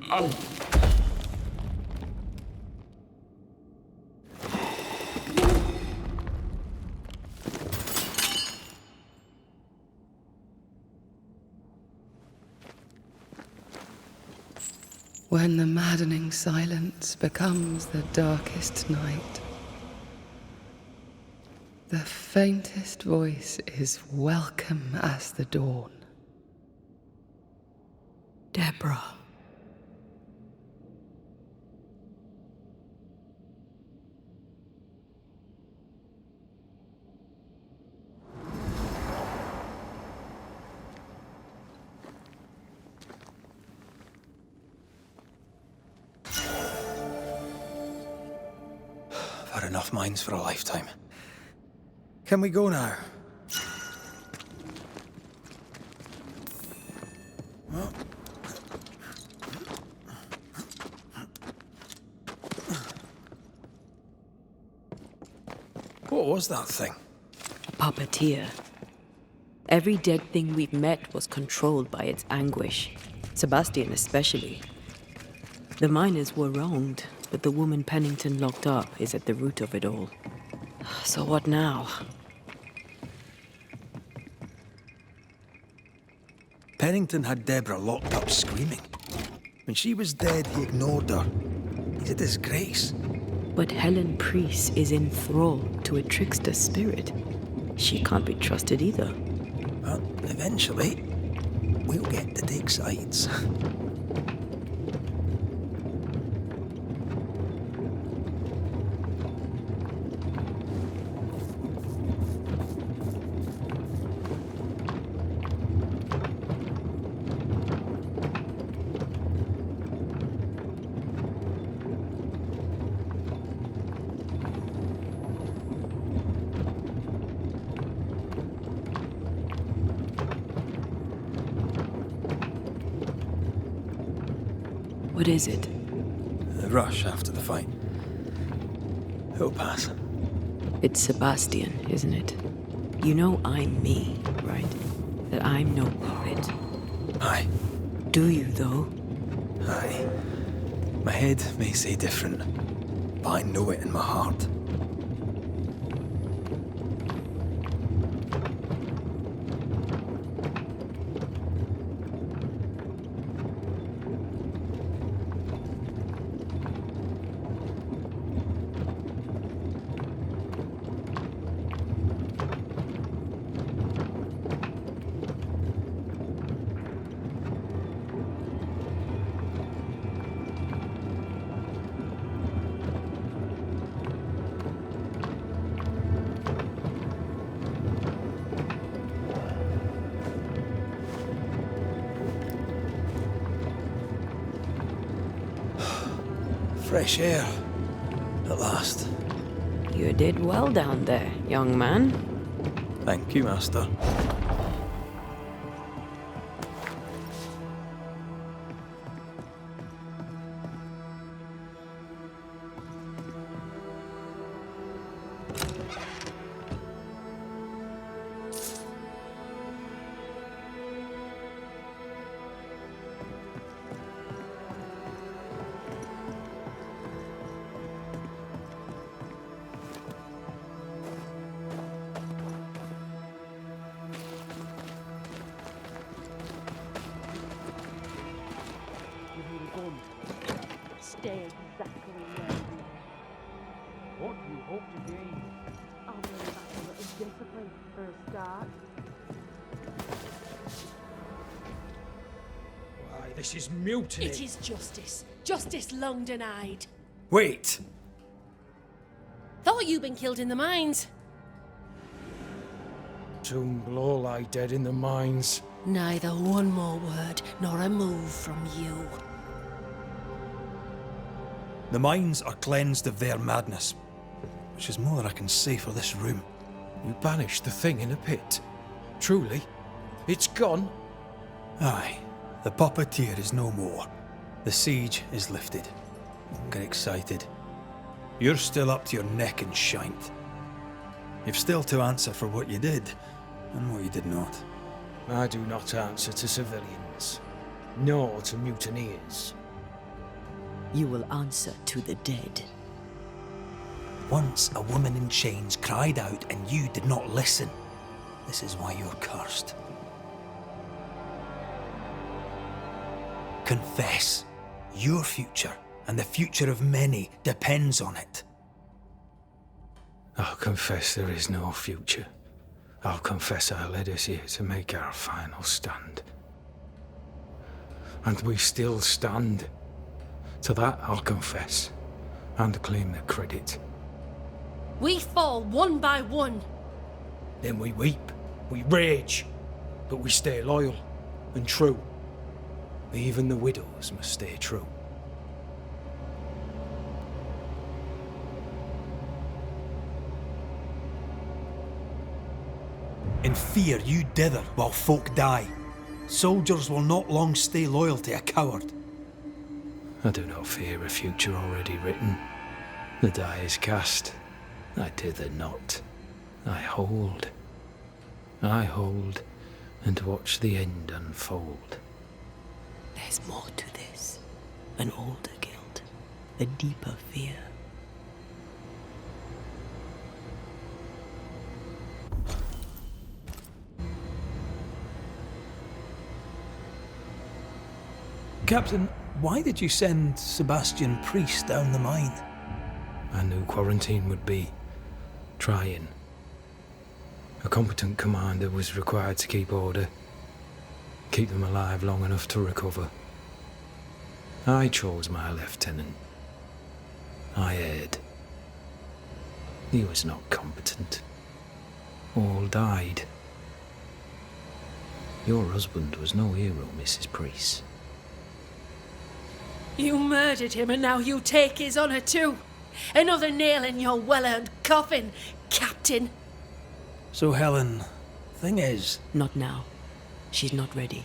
When the maddening silence becomes the darkest night, the faintest voice is welcome as the dawn. Deborah. I've had enough mines for a lifetime. Can we go now? What was that thing? Puppeteer. Every dead thing we've met was controlled by its anguish. Sebastian especially. The miners were wronged, but the woman Pennington locked up is at the root of it all. So what now? Pennington had Deborah locked up screaming. When she was dead, he ignored her. He's a disgrace. But Helen Priest is in thrall to a trickster spirit. She can't be trusted either. But eventually, we'll get to take sides. What is it? The rush after the fight. It'll pass. It's Sebastian, isn't it? You know I'm me, right? That I'm no poet. Aye. Do you, though? Aye. My head may say different, but I know it in my heart. Fresh air. At last. You did well down there, young man. Thank you, Master. Stay exactly where you are. What do you hope to gain? I'll bring back a little discipline for a start. Why, this is mutiny. It is justice. Justice long denied. Wait! Thought you'd been killed in the mines. Soon will all lie dead in the mines. Neither one more word nor a move from you. The mines are cleansed of their madness, which is more than I can say for this room. You banished the thing in a pit. Truly, it's gone. Aye, the puppeteer is no more. The siege is lifted. Don't get excited. You're still up to your neck in shite. You've still to answer for what you did, and what you did not. I do not answer to civilians, nor to mutineers. You will answer to the dead. Once a woman in chains cried out and you did not listen. This is why you're cursed. Confess. Your future, and the future of many, depends on it. I'll confess there is no future. I'll confess I led us here to make our final stand. And we still stand. To that I'll confess, and claim the credit. We fall one by one. Then we weep, we rage, but we stay loyal and true. Even the widows must stay true. In fear you dither while folk die. Soldiers will not long stay loyal to a coward. I do not fear a future already written. The die is cast. I dither not. I hold, and watch the end unfold. There's more to this. An older guilt. A deeper fear. Captain, why did you send Sebastian Priest down the mine? I knew quarantine would be trying. A competent commander was required to keep order, keep them alive long enough to recover. I chose my lieutenant. I erred. He was not competent. All died. Your husband was no hero, Mrs. Priest. You murdered him and now you take his honour too. Another nail in your well-earned coffin, Captain. So Helen, thing is... Not now. She's not ready.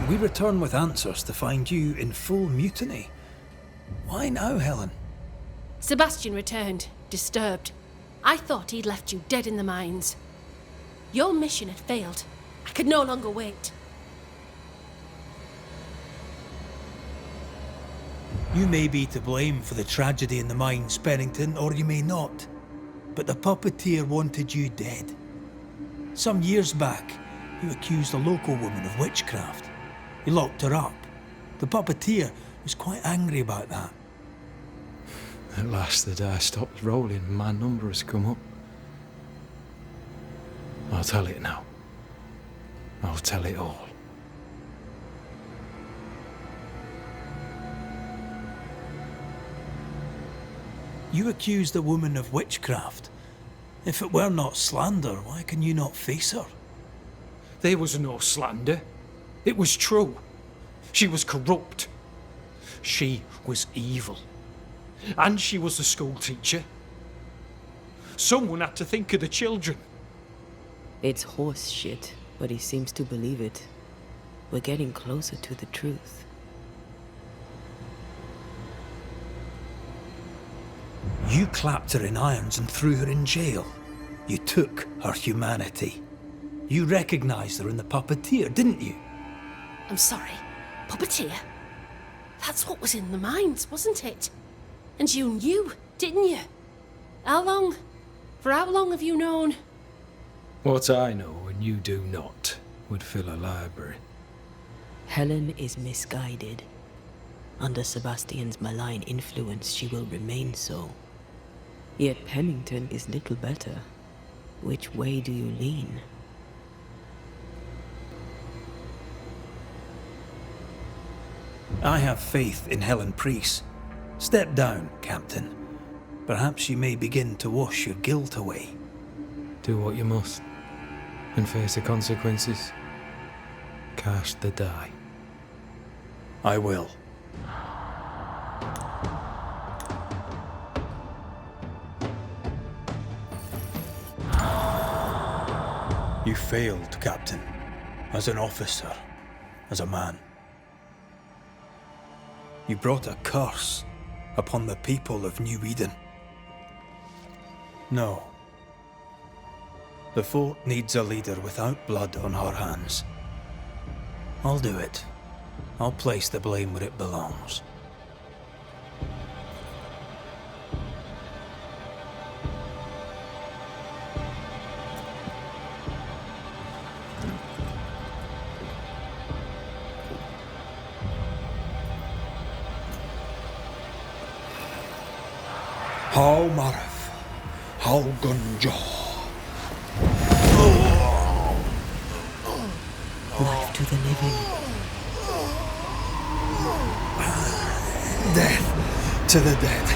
We return with answers to find you in full mutiny. Why now, Helen? Sebastian returned, disturbed. I thought he'd left you dead in the mines. Your mission had failed. I could no longer wait. You may be to blame for the tragedy in the mines, Pennington, or you may not. But the Puppeteer wanted you dead. Some years back, you accused a local woman of witchcraft. You locked her up. The Puppeteer was quite angry about that. At last the die stopped rolling and my number has come up. I'll tell it now. I'll tell it all. You accused a woman of witchcraft. If it were not slander, why can you not face her? There was no slander. It was true. She was corrupt. She was evil. And she was a school teacher. Someone had to think of the children. It's horse shit, but he seems to believe it. We're getting closer to the truth. You clapped her in irons and threw her in jail. You took her humanity. You recognized her in the Puppeteer, didn't you? I'm sorry. Puppeteer? That's what was in the mines, wasn't it? And you knew, didn't you? For how long have you known? What I know and you do not would fill a library. Helen is misguided. Under Sebastian's malign influence, she will remain so. Yet Pennington is little better. Which way do you lean? I have faith in Helen Priest. Step down, Captain. Perhaps you may begin to wash your guilt away. Do what you must, and face the consequences. Cast the die. I will. You failed, Captain, as an officer, as a man. You brought a curse upon the people of New Eden. No. The fort needs a leader without blood on her hands. I'll do it. I'll place the blame where it belongs. How Marif, how Gunjaw. Life to the living. Death to the dead.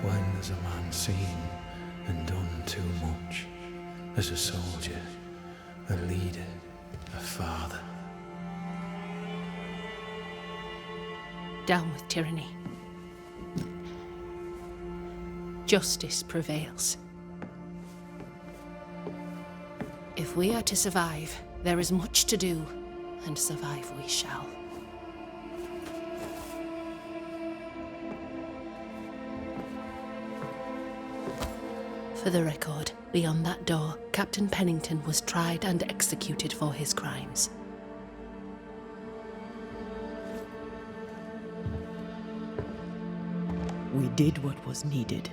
When has a man seen and done too much? As a soldier, a leader, a father. Down with tyranny. Justice prevails. If we are to survive, there is much to do, and survive we shall. For the record, beyond that door, Captain Pennington was tried and executed for his crimes. We did what was needed.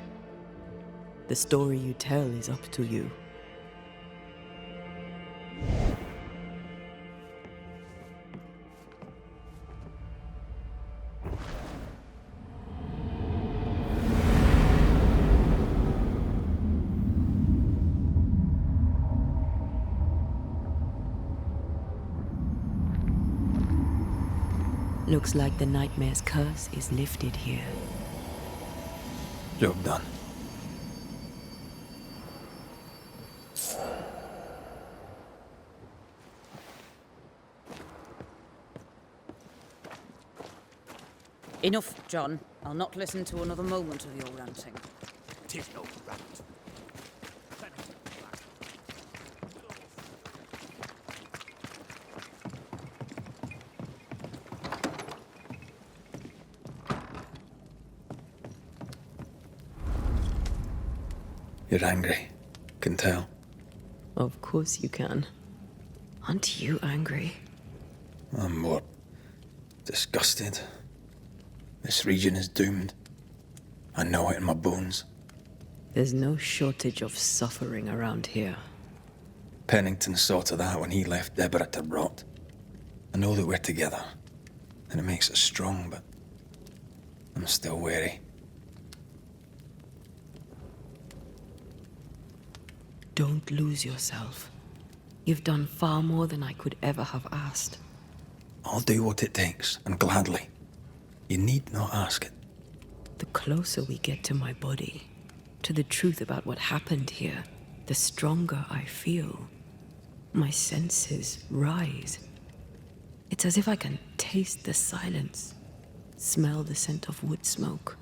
The story you tell is up to you. Looks like the nightmare's curse is lifted here. Job done. Enough, John. I'll not listen to another moment of your ranting. Tis no rant. You're angry. Can tell. Of course you can. Aren't you angry? I'm more disgusted. This region is doomed. I know it in my bones. There's no shortage of suffering around here. Pennington saw to that when he left Deborah to rot. I know that we're together, and it makes us strong, but I'm still wary. Don't lose yourself. You've done far more than I could ever have asked. I'll do what it takes, and gladly. You need not ask it. The closer we get to my body, to the truth about what happened here, the stronger I feel. My senses rise. It's as if I can taste the silence, smell the scent of wood smoke,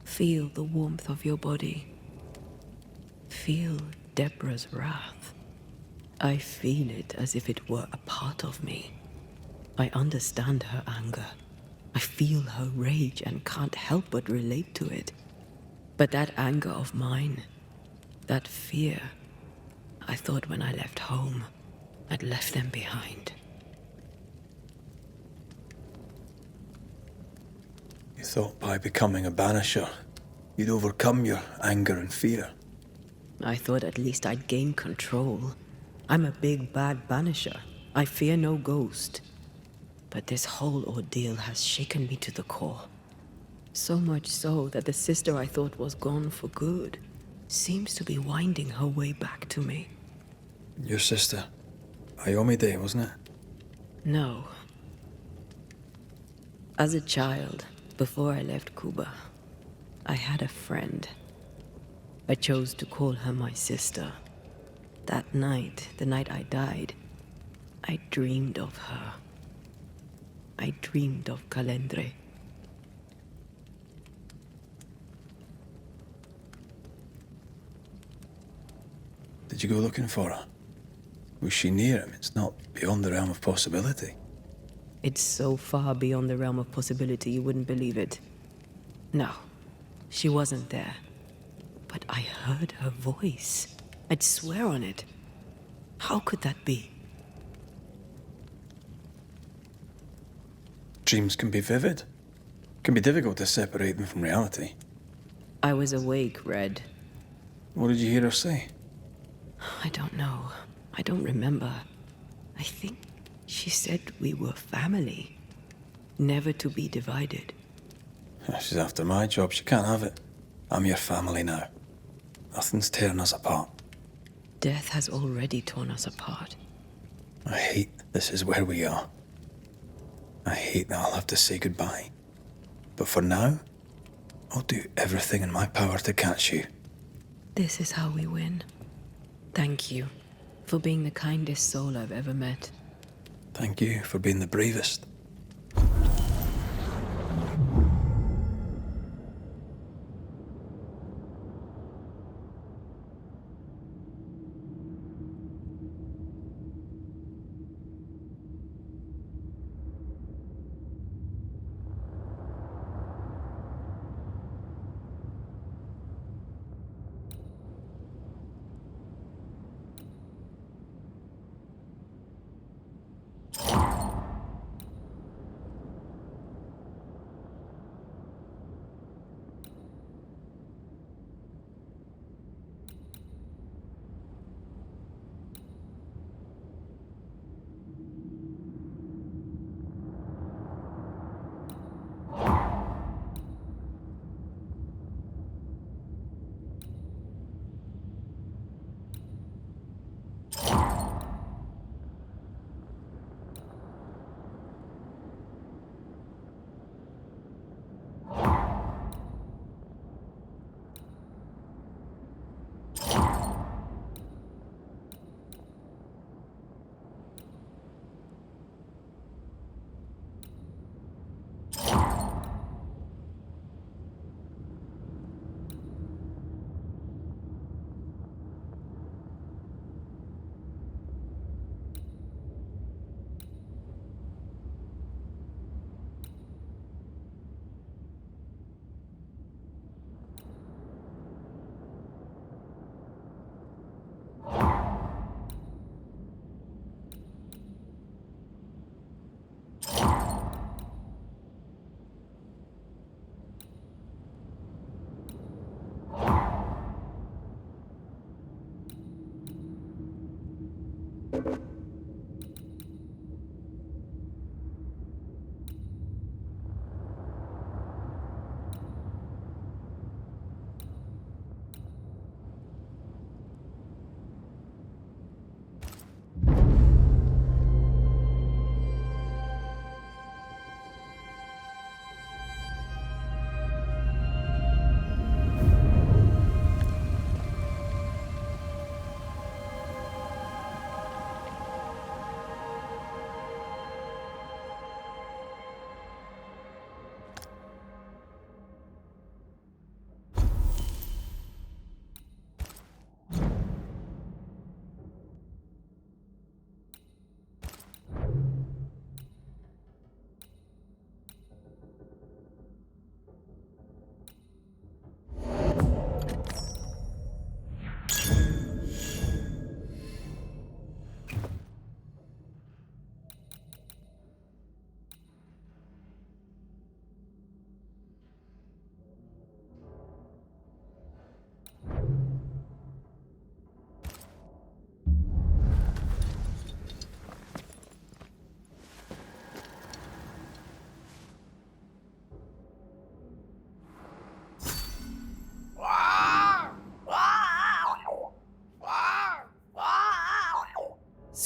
feel the warmth of your body, feel Deborah's wrath. I feel it as if it were a part of me. I understand her anger. I feel her rage and can't help but relate to it. But that anger of mine, that fear, I thought when I left home, I'd left them behind. You thought by becoming a Banisher, you'd overcome your anger and fear. I thought at least I'd gain control. I'm a big bad Banisher. I fear no ghost. But this whole ordeal has shaken me to the core. So much so that the sister I thought was gone for good seems to be winding her way back to me. Your sister, Ayomide, wasn't it? No. As a child, before I left Cuba, I had a friend. I chose to call her my sister. That night, the night I died, I dreamed of her. I dreamed of Calendre. Did you go looking for her? Was she near him? It's not beyond the realm of possibility. It's so far beyond the realm of possibility you wouldn't believe it. No, she wasn't there. But I heard her voice. I'd swear on it. How could that be? Dreams can be vivid. Can be difficult to separate them from reality. I was awake, Red. What did you hear her say? I don't know. I don't remember. I think she said we were family. Never to be divided. She's after my job. She can't have it. I'm your family now. Nothing's tearing us apart. Death has already torn us apart. I hate this is where we are. I hate that I'll have to say goodbye. But for now, I'll do everything in my power to catch you. This is how we win. Thank you for being the kindest soul I've ever met. Thank you for being the bravest.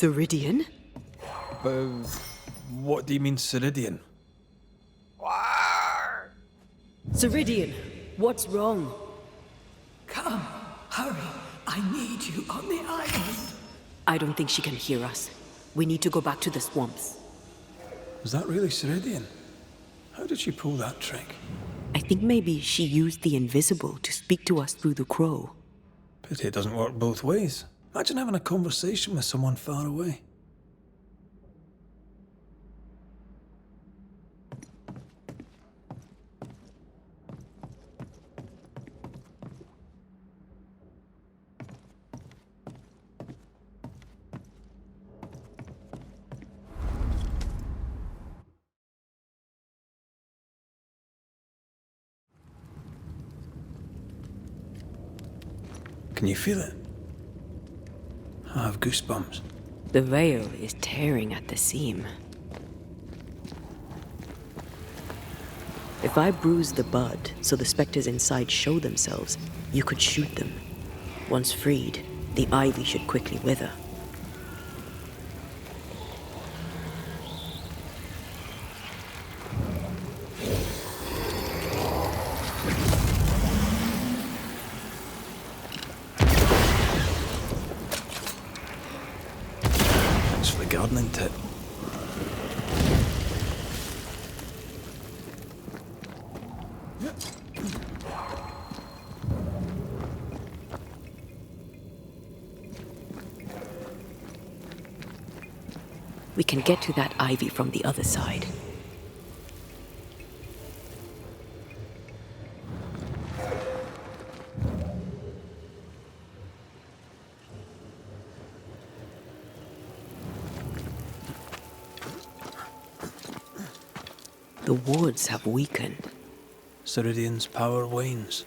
Ceridian? What do you mean, Ceridian? Ceridian, what's wrong? Come, Hurry! I need you on the island! I don't think she can hear us. We need to go back to the swamps. Was that really Ceridian? How did she pull that trick? I think maybe she used the invisible to speak to us through the crow. Pity it doesn't work both ways. Imagine having a conversation with someone far away. Can you feel it? I have goosebumps. The veil is tearing at the seam. If I bruise the bud so the specters inside show themselves, you could shoot them. Once freed, the ivy should quickly wither. Gardening tip. We can get to that ivy from the other side. The wards have weakened. Ceridian's power wanes.